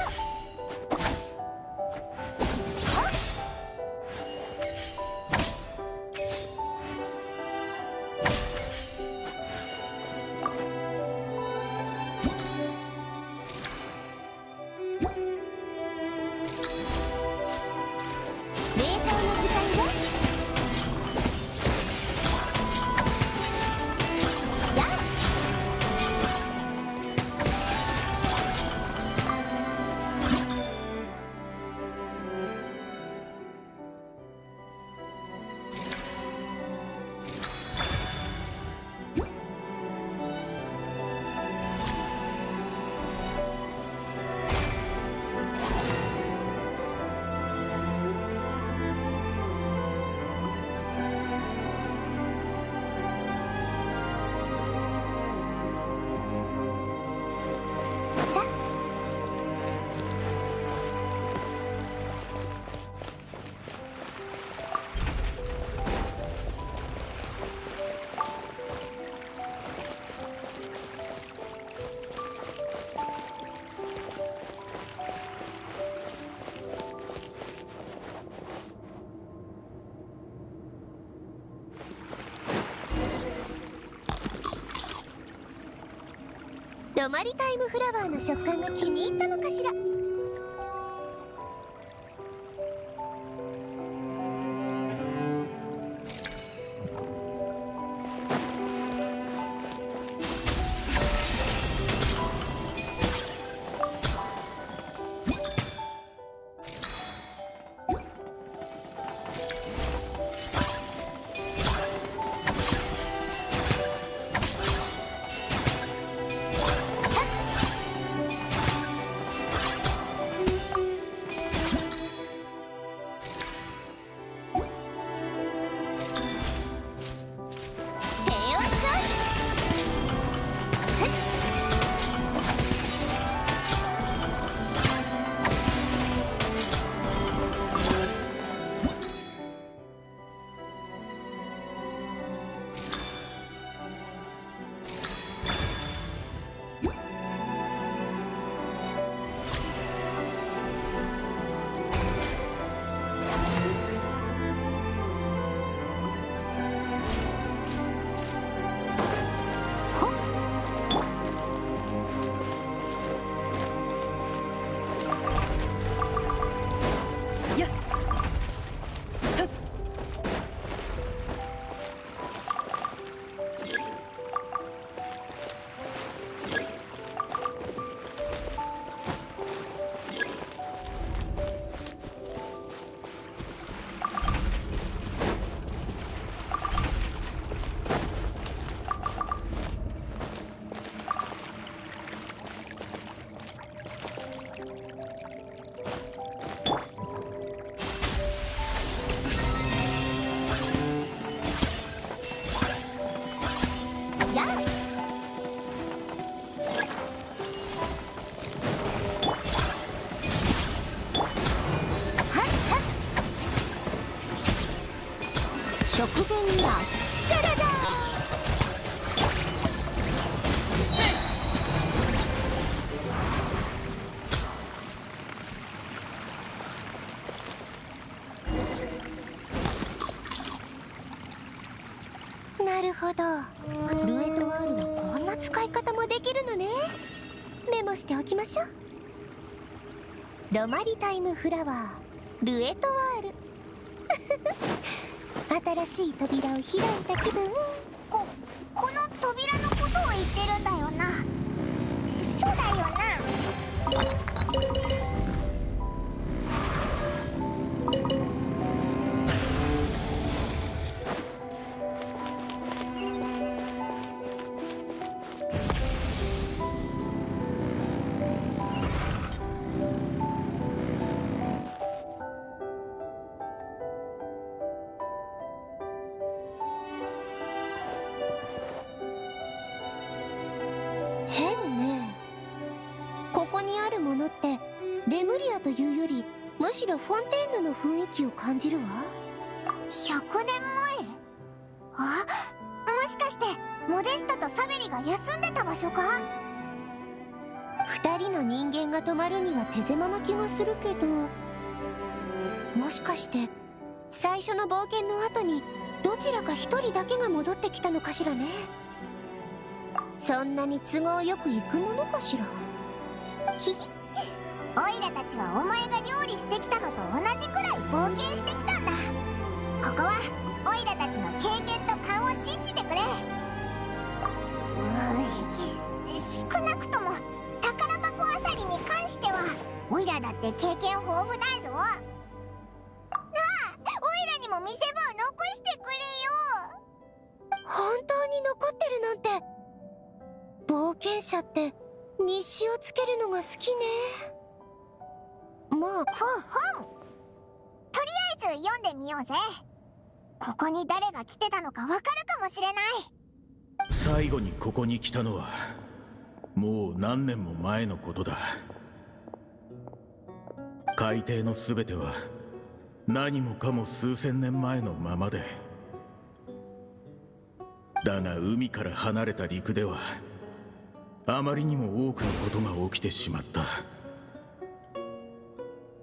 ロマリタイムフラワーの食感が気に入ったのかしら。食前にはサラダ。なるほど、ルエトワールはこんな使い方もできるのね。メモしておきましょう。ロマリタイムフラワールエトワール新しい扉を開いた気分。この扉のことを言ってるんだよな。そうだよな。変ね。ここにあるものってレムリアというよりむしろフォンテーヌの雰囲気を感じるわ。100年前？あ、もしかしてモデストとサベリが休んでた場所か？二人の人間が泊まるには手狭な気がするけど、もしかして最初の冒険の後にどちらか一人だけが戻ってきたのかしらね。そんなに都合よく行くものかしら。ひひ、オイラたちはお前が料理してきたのと同じくらい冒険してきたんだ。ここはオイラたちの経験と勘を信じてくれ。少なくとも宝箱あさりに関してはオイラだって経験豊富だぞ。なあ、オイラにも見せ場を残してくれよ。本当に残ってるなんて。冒険者って日誌をつけるのが好きね。まあ、ほんとりあえず読んでみようぜ。ここに誰が来てたのかわかるかもしれない。最後にここに来たのはもう何年も前のことだ。海底の全ては何もかも数千年前のままで、だが海から離れた陸ではあまりにも多くのことが起きてしまった。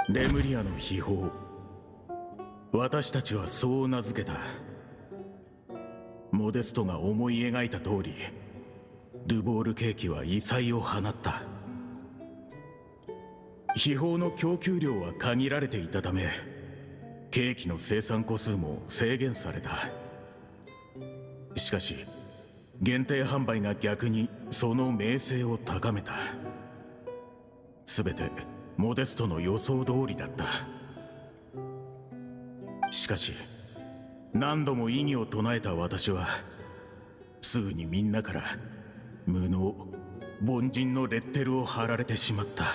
レムリアの秘宝、私たちはそう名付けた。モデストが思い描いた通り、ドゥボールケーキは異彩を放った。秘宝の供給量は限られていたため、ケーキの生産個数も制限された。しかし限定販売が逆にその名声を高めた。全てモデストの予想通りだった。しかし何度も異議を唱えた私はすぐにみんなから無能凡人のレッテルを貼られてしまった。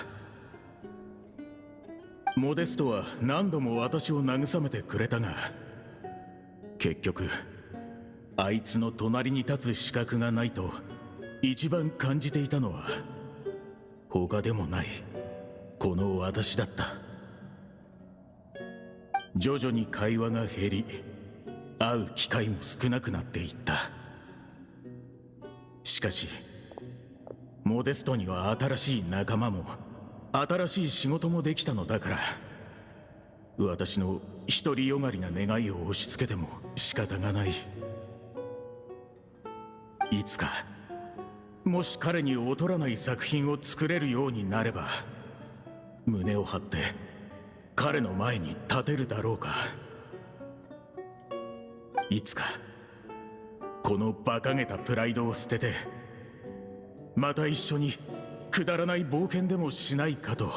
モデストは何度も私を慰めてくれたが、結局あいつの隣に立つ資格がないと一番感じていたのは他でもないこの私だった。徐々に会話が減り、会う機会も少なくなっていった。しかしモデストには新しい仲間も新しい仕事もできたのだから、私の独りよがりな願いを押し付けても仕方がない。いつかもし彼に劣らない作品を作れるようになれば、胸を張って彼の前に立てるだろうか。いつかこの馬鹿げたプライドを捨てて、また一緒にくだらない冒険でもしないかと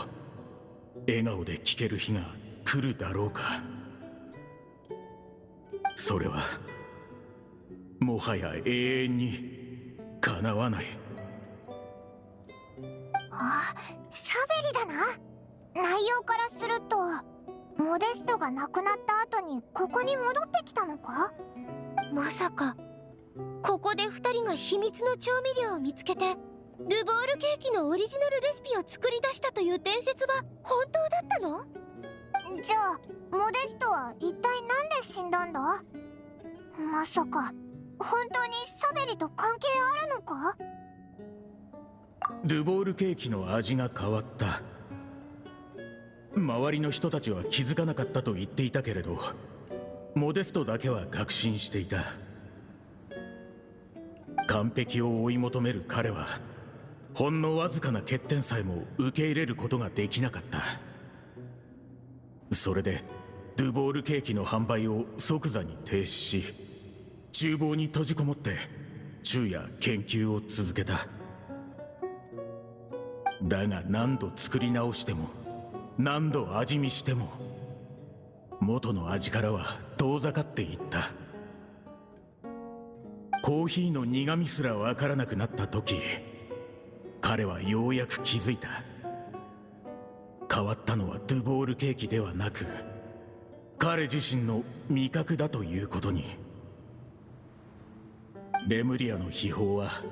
笑顔で聞ける日が来るだろうか。それはもはや永遠に叶わない。あ、サベリだな。内容からするとモデストが亡くなった後にここに戻ってきたのか？まさかここで2人が秘密の調味料を見つけてドゥボールケーキのオリジナルレシピを作り出したという伝説は本当だったの？じゃあモデストは一体なんで死んだんだ？まさか本当にサベリと関係あるのか？ドゥボールケーキの味が変わった。周りの人たちは気づかなかったと言っていたけれど、モデストだけは確信していた。完璧を追い求める彼はほんのわずかな欠点さえも受け入れることができなかった。それでドゥボールケーキの販売を即座に停止し、厨房に閉じこもって昼夜研究を続けた。だが何度作り直しても何度味見しても元の味からは遠ざかっていった。コーヒーの苦味すらわからなくなった時、彼はようやく気づいた。変わったのはドゥボールケーキではなく彼自身の味覚だということに。レムリアの秘宝は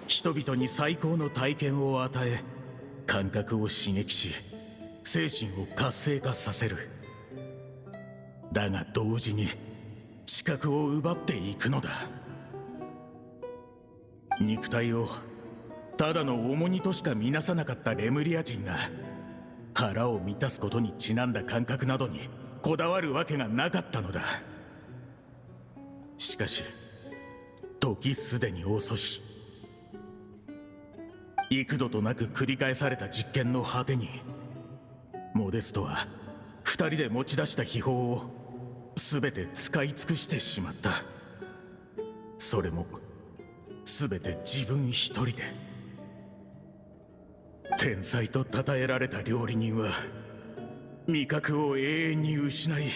人々に最高の体験を与え、感覚を刺激し精神を活性化させる。だが同時に知覚を奪っていくのだ。肉体をただの重荷としか見なさなかったレムリア人が腹を満たすことにちなんだ感覚などにこだわるわけがなかったのだ。しかし時すでに遅し、幾度となく繰り返された実験の果てにモデストは二人で持ち出した秘宝を全て使い尽くしてしまった。それも全て自分一人で。天才と称えられた料理人は味覚を永遠に失い、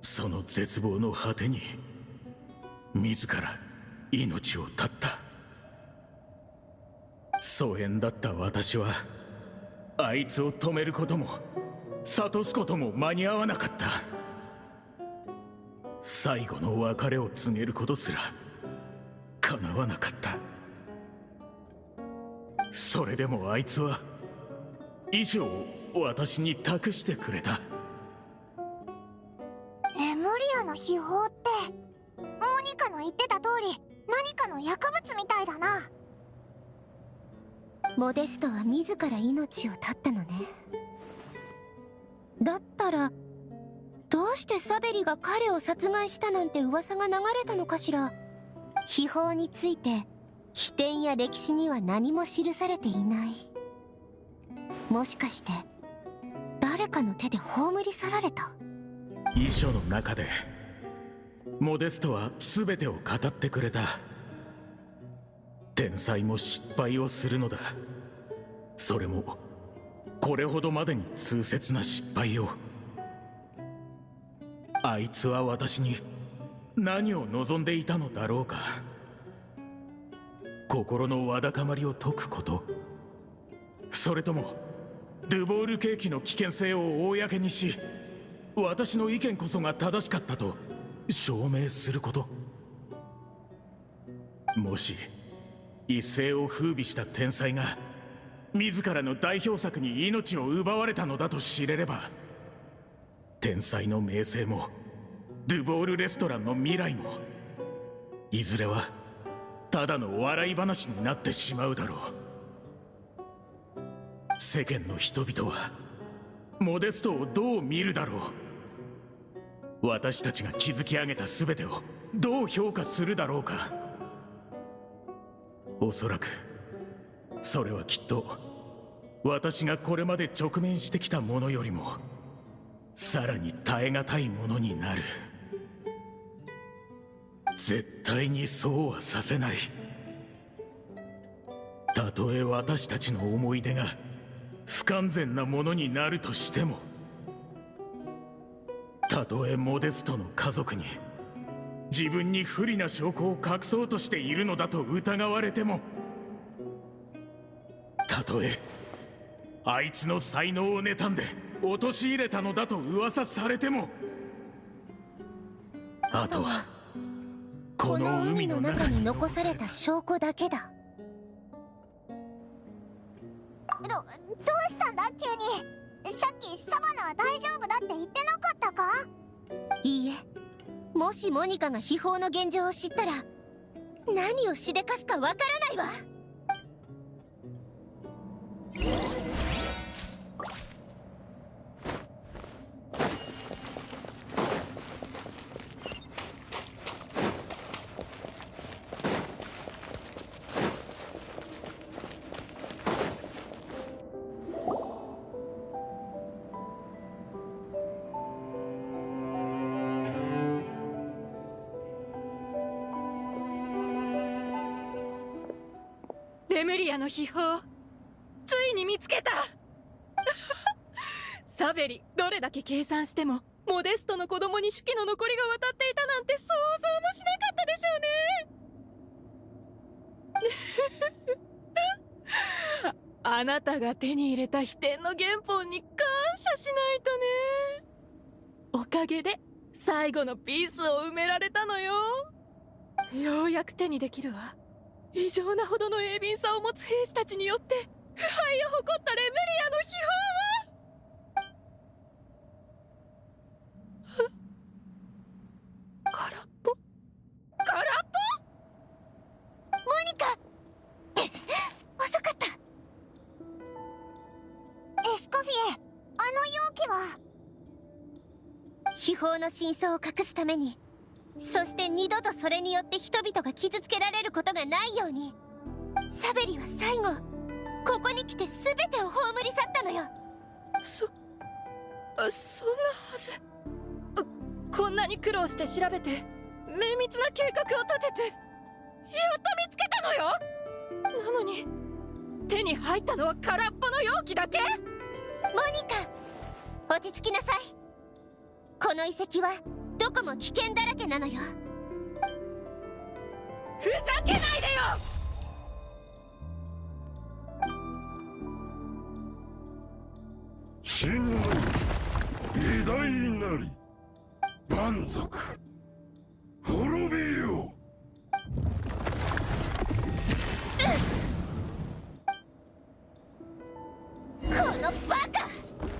その絶望の果てに自ら命を絶った。疎遠だった私はあいつを止めることも諭すことも間に合わなかった。最後の別れを告げることすら叶わなかった。それでもあいつは遺書を私に託してくれた。レムリアの秘宝ってモニカの言ってた通り何かの薬物みたいだな。モデストは自ら命を絶ったのね。だったらどうしてサベリが彼を殺害したなんて噂が流れたのかしら。秘宝について秘典や歴史には何も記されていない。もしかして誰かの手で葬り去られた？遺書の中でモデストは全てを語ってくれた。天才も失敗をするのだ。それもこれほどまでに痛切な失敗を。あいつは私に何を望んでいたのだろうか。心のわだかまりを解くこと、それともドゥボールケーキの危険性を公にし私の意見こそが正しかったと証明すること。もし一世を風靡した天才が自らの代表作に命を奪われたのだと知れれば、天才の名声もドゥボールレストランの未来もいずれはただの笑い話になってしまうだろう。世間の人々はモデストをどう見るだろう。私たちが築き上げた全てをどう評価するだろうか。おそらくそれはきっと私がこれまで直面してきたものよりもさらに耐え難いものになる。絶対にそうはさせない。たとえ私たちの思い出が不完全なものになるとしても、たとえモデストの家族に自分に不利な証拠を隠そうとしているのだと疑われても、たとえあいつの才能を妬んで陥れたのだと噂されても、あとはこの海の中に残された証拠だけだ。どうしたんだ急に。さっきサバナは大丈夫だって言ってなかったか？いいえ、もしモニカが秘宝の現状を知ったら何をしでかすかわからないわ。レムリアの秘宝、ついに見つけたサベリ、どれだけ計算してもモデストの子供に手記の残りが渡っていたなんて想像もしなかったでしょうねあなたが手に入れた秘典の原本に感謝しないとね。おかげで最後のピースを埋められたのよ。ようやく手にできるわ。異常なほどの鋭敏さを持つ兵士たちによって腐敗を誇ったレムリアの秘宝は空っぽ。空っぽ。モニカ遅かった。エスコフィエ、あの容器は？秘宝の真相を隠すために、そして二度とそれによって人々が傷つけられることがないように、サベリは最後ここに来て全てを葬り去ったのよ。そんなはず。こんなに苦労して調べて綿密な計画を立ててやっと見つけたのよ。なのに手に入ったのは空っぽの容器だけ。モニカ、落ち着きなさい。この遺跡はどこも危険だらけなのよ。ふざけないでよ。真の偉大なり蛮族滅びよ。このバカ、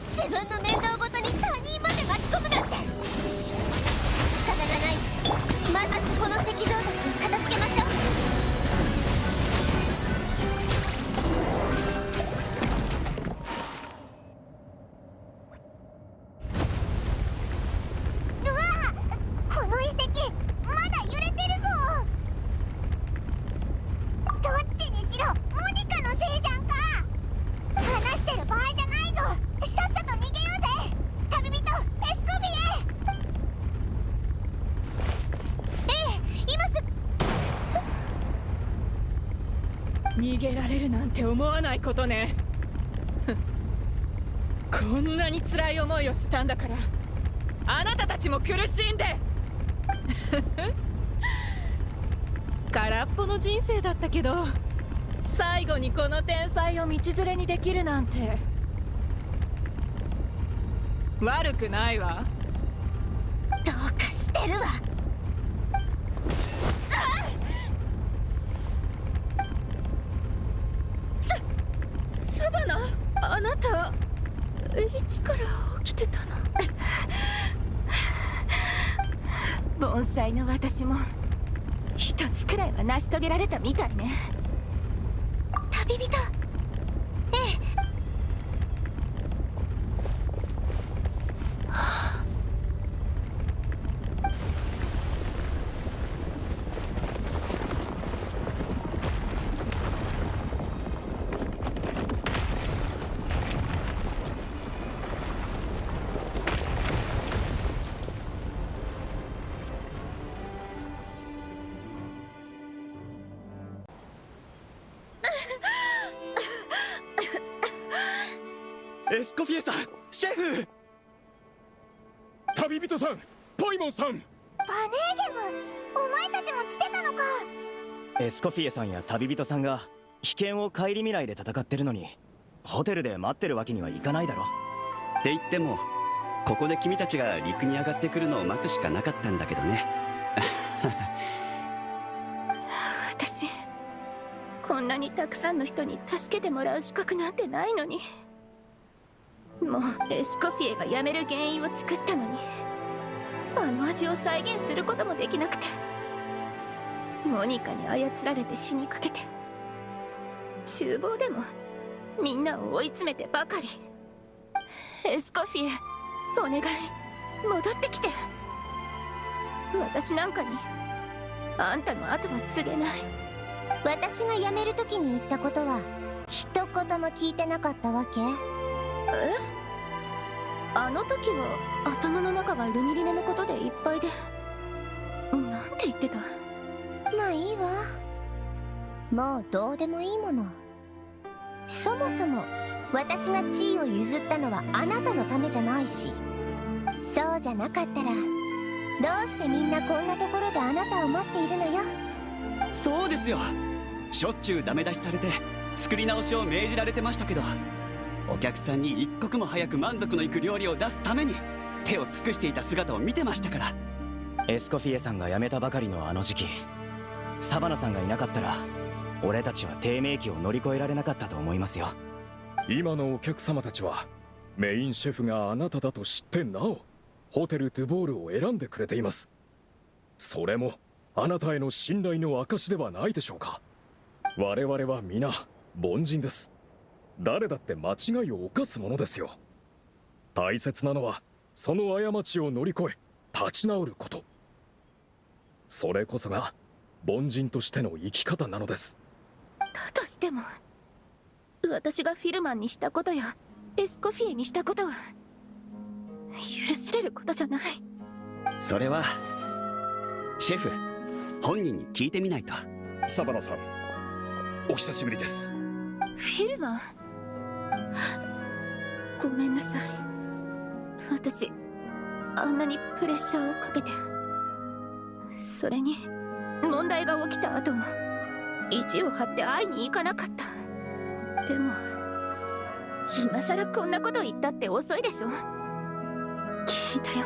自分の面倒ごとに他人まで巻き込むなんて。仕方がない。まずこの石像たちを片付けましょう。うわ、この遺跡まだ揺れてるぞ。どっちにしろモニカのせいじゃんか。話してる場合じゃないぞ。さっさと逃げようぜ旅人エスコフィエ。今す逃げられるなんて思わないことねこんなに辛い思いをしたんだから、あなたたちも苦しんで空っぽの人生だったけど、最後にこの天才を道連れにできるなんて悪くないわ。どうかしてるわ。サバナ、あなたいつから起きてたの？盆栽の私も一つくらいは成し遂げられたみたいね。旅人。ええ。エスコフィエさん、シェフ。旅人さん、パイモンさん。バネーゲム、お前たちも来てたのか。エスコフィエさんや旅人さんが危険を顧みないで戦ってるのに、ホテルで待ってるわけにはいかないだろ。って言ってもここで君たちが陸に上がってくるのを待つしかなかったんだけどね。私こんなにたくさんの人に助けてもらう資格なんてないのに。もうエスコフィエが辞める原因を作ったのに、あの味を再現することもできなくて、モニカに操られて死にかけて、厨房でもみんなを追い詰めてばかり。エスコフィエ、お願い戻ってきて。私なんかにあんたの後は継げない。私が辞める時に言ったことは一言も聞いてなかったわけ？え？あの時は頭の中がルミリネのことでいっぱいで、なんて言ってた？まあいいわ。もうどうでもいいもの。そもそも私が地位を譲ったのはあなたのためじゃないし、そうじゃなかったらどうしてみんなこんなところであなたを待っているのよ。そうですよ。しょっちゅうダメ出しされて作り直しを命じられてましたけど、お客さんに一刻も早く満足のいく料理を出すために手を尽くしていた姿を見てましたから。エスコフィエさんが辞めたばかりのあの時期、サバナさんがいなかったら俺たちは低迷期を乗り越えられなかったと思いますよ。今のお客様たちはメインシェフがあなただと知ってなおホテルドゥボールを選んでくれています。それもあなたへの信頼の証ではないでしょうか。我々は皆凡人です。誰だって間違いを犯すものですよ。大切なのはその過ちを乗り越え立ち直ること。それこそが凡人としての生き方なのです。だとしても私がフィルマンにしたことやエスコフィエにしたことは許されることじゃない。それはシェフ本人に聞いてみないと。サバナさん、お久しぶりです。フィルマン、ごめんなさい。私あんなにプレッシャーをかけて、それに問題が起きた後も意地を張って会いに行かなかった。でも今さらこんなこと言ったって遅いでしょ。聞いたよ。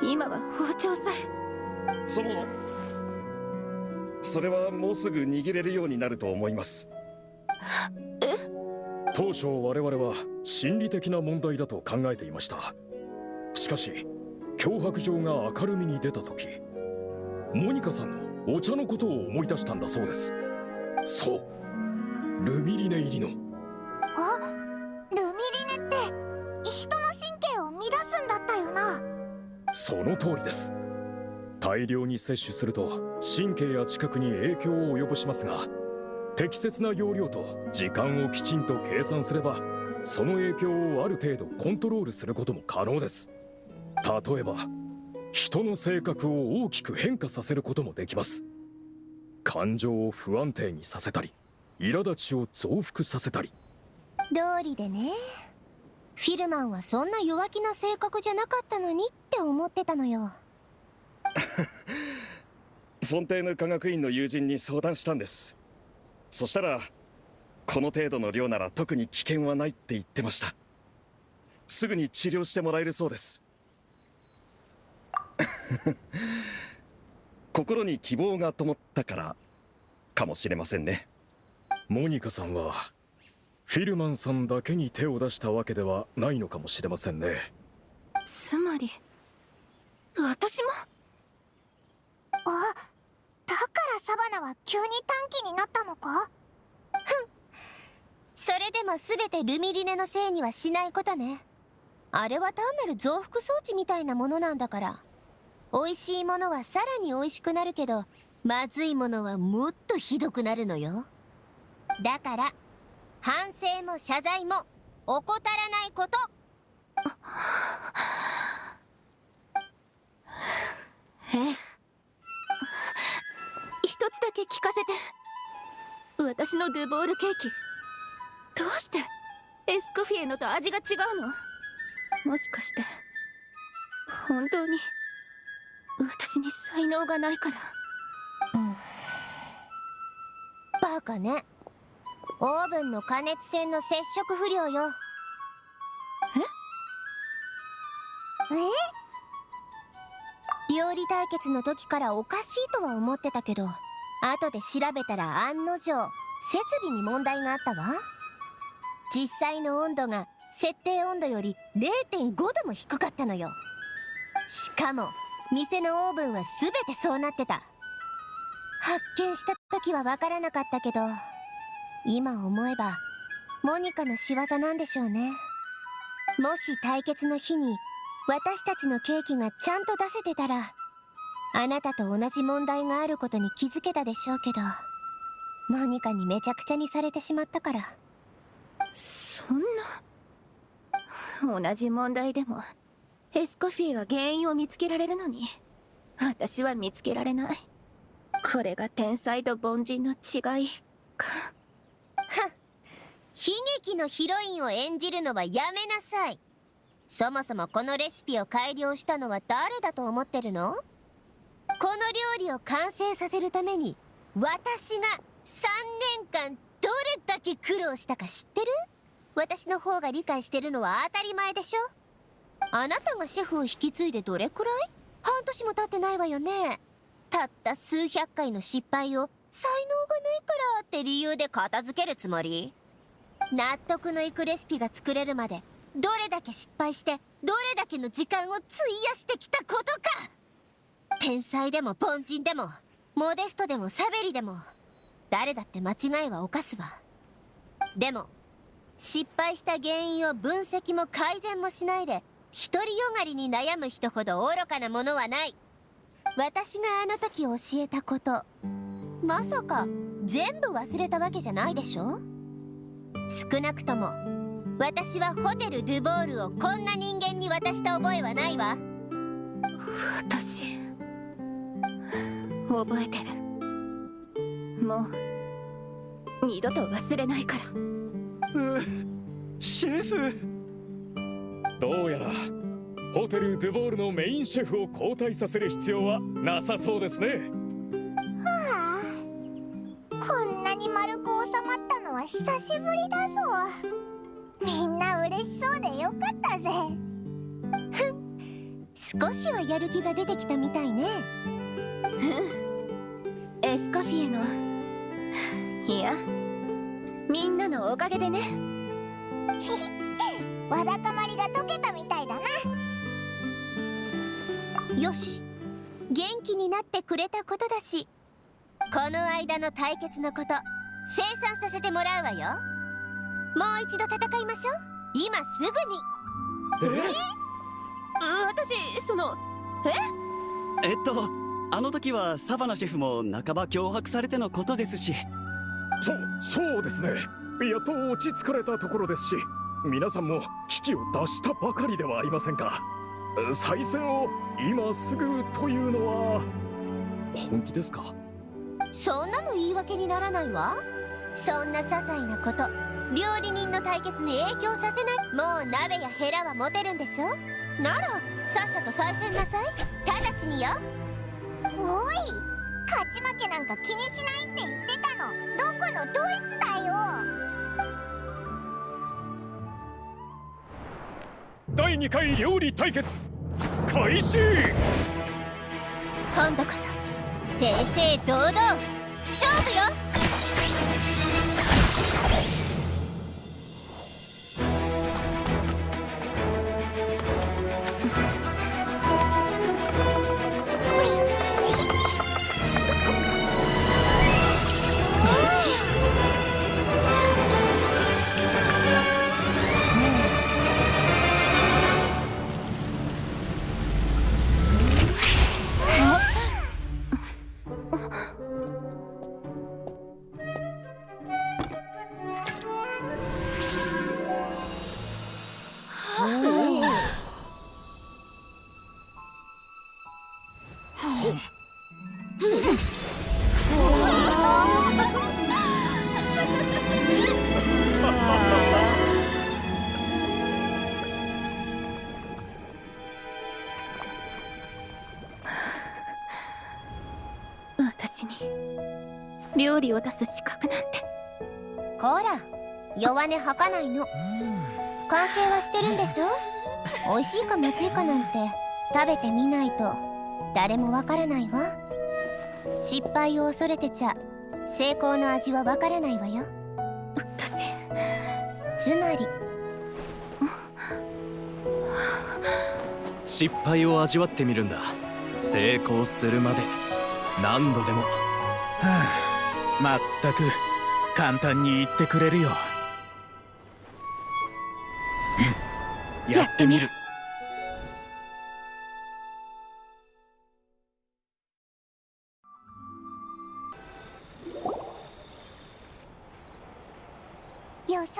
今は包丁さえ。それはもうすぐ握れるようになると思います。え？当初我々は心理的な問題だと考えていました。しかし脅迫状が明るみに出た時、モニカさんのお茶のことを思い出したんだそうです。そう、ルミリネ入りの。あ、ルミリネって人の神経を乱すんだったよな。その通りです。大量に摂取すると神経や知覚に影響を及ぼしますが、適切な容量と時間をきちんと計算すればその影響をある程度コントロールすることも可能です。例えば人の性格を大きく変化させることもできます。感情を不安定にさせたり、苛立ちを増幅させたり。道理でね。フィルマンはそんな弱気な性格じゃなかったのにって思ってたのよ。フォンテーヌ科学院の友人に相談したんです。そしたらこの程度の量なら特に危険はないって言ってました。すぐに治療してもらえるそうです。心に希望が灯ったからかもしれませんね。モニカさんはフィルマンさんだけに手を出したわけではないのかもしれませんね。つまり私も？ナは急に短気になったのか？それでも全てルミリネのせいにはしないことね。あれは単なる増幅装置みたいなものなんだから。美味しいものはさらに美味しくなるけど、まずいものはもっとひどくなるのよ。だから反省も謝罪も怠らないこと。一つだけ聞かせて。私のドゥボールケーキ、どうしてエスコフィエのと味が違うの？もしかして本当に私に才能がないから？バカね。オーブンの加熱線の接触不良よ。料理対決の時からおかしいとは思ってたけど、後で調べたら案の定設備に問題があったわ。実際の温度が設定温度より 0.5 度も低かったのよ。しかも店のオーブンは全てそうなってた。発見した時は分からなかったけど、今思えばモニカの仕業なんでしょうね。もし対決の日に私たちのケーキがちゃんと出せてたら、あなたと同じ問題があることに気づけたでしょうけど、モニカにめちゃくちゃにされてしまったから。そんな。同じ問題でもエスコフィエは原因を見つけられるのに、私は見つけられない。これが天才と凡人の違いか。はっ、悲劇のヒロインを演じるのはやめなさい。そもそもこのレシピを改良したのは誰だと思ってるの？この料理を完成させるために私が3年間どれだけ苦労したか知ってる？私の方が理解してるのは当たり前でしょ。あなたがシェフを引き継いでどれくらい？半年も経ってないわよね。たった数百回の失敗を才能がないからって理由で片付けるつもり？納得のいくレシピが作れるまでどれだけ失敗してどれだけの時間を費やしてきたことか。天才でも凡人でもモデストでもサベリでも誰だって間違いは犯すわ。でも失敗した原因を分析も改善もしないで独りよがりに悩む人ほど愚かなものはない。私があの時教えたこと、まさか全部忘れたわけじゃないでしょ。少なくとも私はホテル・ドゥボールをこんな人間に渡した覚えはないわ。私覚えてる。もう二度と忘れないから。シェフ。どうやらホテル・ドゥボールのメインシェフを交代させる必要はなさそうですね。はあ、こんなに丸く収まったのは久しぶりだぞ。みんな嬉しそうでよかったぜ。ふん、少しはやる気が出てきたみたいね。エスコフィエの、いやみんなのおかげでね。わだかまりが解けたみたいだな。よし、元気になってくれたことだし、この間の対決のこと清算させてもらうわよ。もう一度戦いましょう、今すぐに。私そのあの時はサバナシェフも半ば脅迫されてのことですし。そうですね。やっと落ち着かれたところですし、皆さんも危機を脱したばかりではありませんか。再戦を今すぐというのは本気ですか？そんなの言い訳にならないわ。そんな些細なこと料理人の対決に影響させない。もう鍋やヘラは持てるんでしょ。ならさっさと再戦なさい、直ちによ。おい、勝ち負けなんか気にしないって言ってたのどこのドイツだよ。第2回料理対決開始。今度こそ正々堂々勝負よ。私に料理を出す資格なんて。こら、弱音吐かないの。完成はしてるんでしょ。美味しいかまずいかなんて食べてみないと誰もわからないわ。失敗を恐れてちゃ成功の味はわからないわよ。私、つまり失敗を味わってみるんだ。成功するまで何度でも。まったく簡単に言ってくれるよ。やってみる。予想通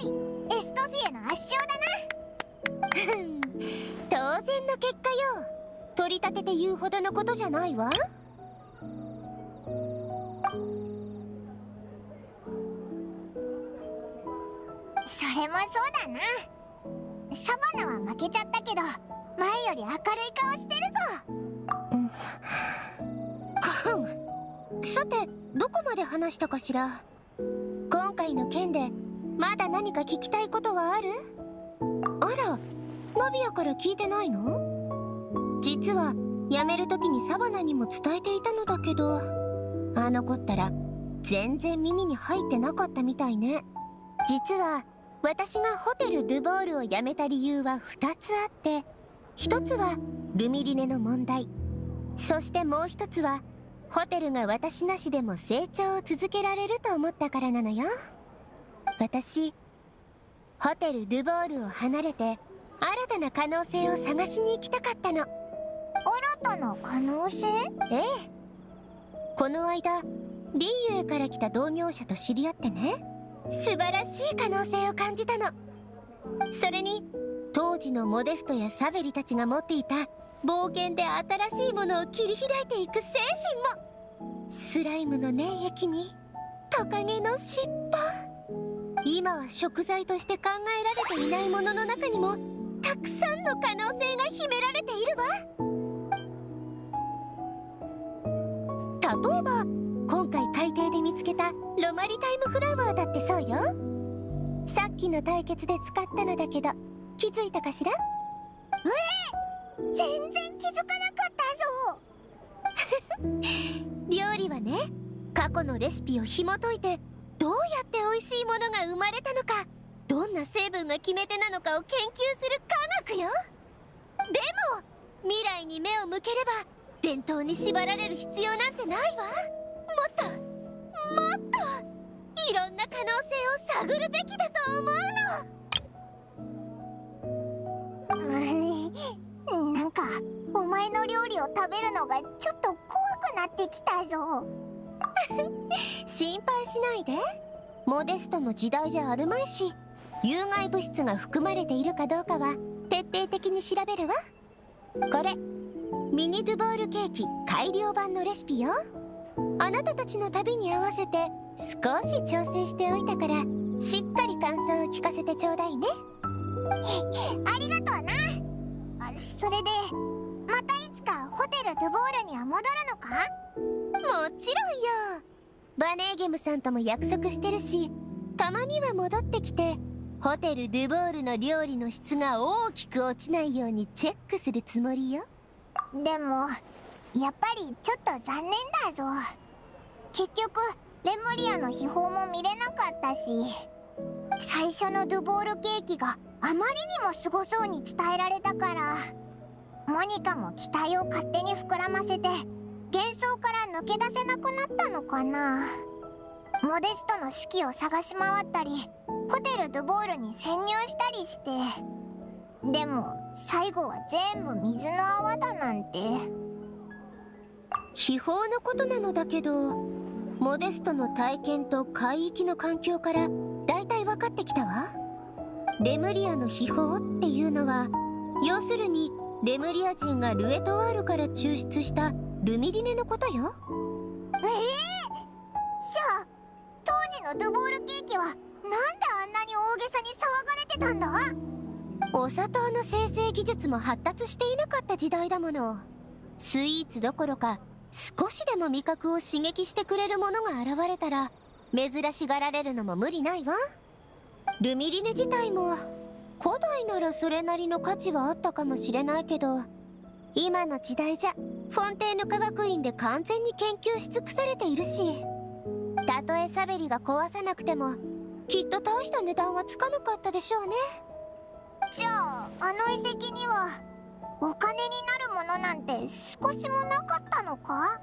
りエストフィエの圧勝だな。当然の結果よ。取り立てて言うほどのことじゃないわ。それもそうだな。サバナは負けちゃったけど前より明るい顔してるぞ。さて、どこまで話したかしら。今回の件でまだ何か聞きたいことはある？あら、ナビアから聞いてないの？実は辞める時にサバナにも伝えていたのだけど、あの子ったら全然耳に入ってなかったみたいね。実は私がホテル・ドゥボールを辞めた理由は2つあって、1つはルミリネの問題、そしてもう1つはホテルが私なしでも成長を続けられると思ったからなのよ。私、ホテル・ドゥボールを離れて新たな可能性を探しに行きたかったの。新たな可能性？ええ。この間リーユへから来た同業者と知り合ってね、素晴らしい可能性を感じたの。それに当時のモデストやサベリたちが持っていた冒険で新しいものを切り開いていく精神も、スライムの粘液にトカゲの尻尾、今は食材として考えられていないものの中にもたくさんの可能性が秘められているわ。例えば今回海底で見つけたロマリタイムフラワーだってそうよ。さっきの対決で使ったのだけど気づいたかしら？全然気づかなかったぞ。料理はね、過去のレシピを紐解いてどうやって美味しいものが生まれたのか、どんな成分が決め手なのかを研究する科学よ。でも未来に目を向ければ伝統に縛られる必要なんてないわ。もっともっといろんな可能性を探るべきだと思うの。なんかお前の料理を食べるのがちょっと怖くなってきたぞ。心配しないで。モデストの時代じゃあるまいし、有害物質が含まれているかどうかは徹底的に調べるわ。これミニドゥボールケーキ改良版のレシピよ。あなたたちの旅に合わせて少し調整しておいたから、しっかり感想を聞かせてちょうだいね。ありがとうな。それでまたいつかホテル・ドゥボールには戻るのか？もちろんよ。バネーゲムさんとも約束してるし、たまには戻ってきてホテル・ドゥボールの料理の質が大きく落ちないようにチェックするつもりよ。でもやっぱりちょっと残念だぞ。結局レムリアの秘宝も見れなかったし、最初のドゥボールケーキがあまりにもすごそうに伝えられたから、モニカも期待を勝手に膨らませて幻想から抜け出せなくなったのかな。モデストの手記を探し回ったりホテル・ドゥボールに潜入したりして、でも最後は全部水の泡だなんて。秘宝のことなのだけど、モデストの体験と海域の環境からだいたい分かってきたわ。レムリアの秘宝っていうのは、要するにレムリア人がルエトワールから抽出したルミリネのことよ。じゃあ当時のドゥボールケーキはなんであんなに大げさに騒がれてたんだ？お砂糖の生成技術も発達していなかった時代だもの。スイーツどころか少しでも味覚を刺激してくれるものが現れたら珍しがられるのも無理ないわ。ルミリネ自体も古代ならそれなりの価値はあったかもしれないけど、今の時代じゃフォンテーヌ科学院で完全に研究し尽くされているし、たとえサベリが壊さなくてもきっと大した値段はつかなかったでしょうね。じゃああの遺跡にはお金になるものなんて少しもなかったのか？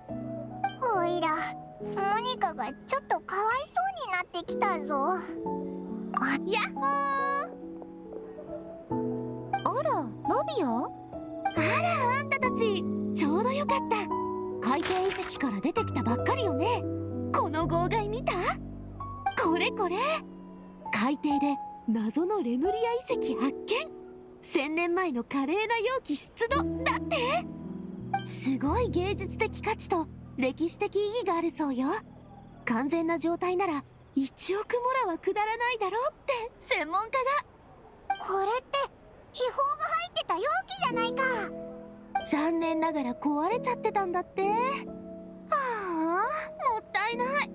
おいらモニカがちょっとかわいそうになってきたぞ。やっほー。あら、ナビア？あら、あんたたちちょうどよかった。海底遺跡から出てきたばっかりよね。この号外見た？これこれ、海底で謎のレムリア遺跡発見。1000年前の華麗な容器出土だって。すごい芸術的価値と歴史的意義があるそうよ。完全な状態なら1億モラは下らないだろうって専門家が。これって秘宝が入ってた容器じゃないか。残念ながら壊れちゃってたんだって。はあ、もったいない。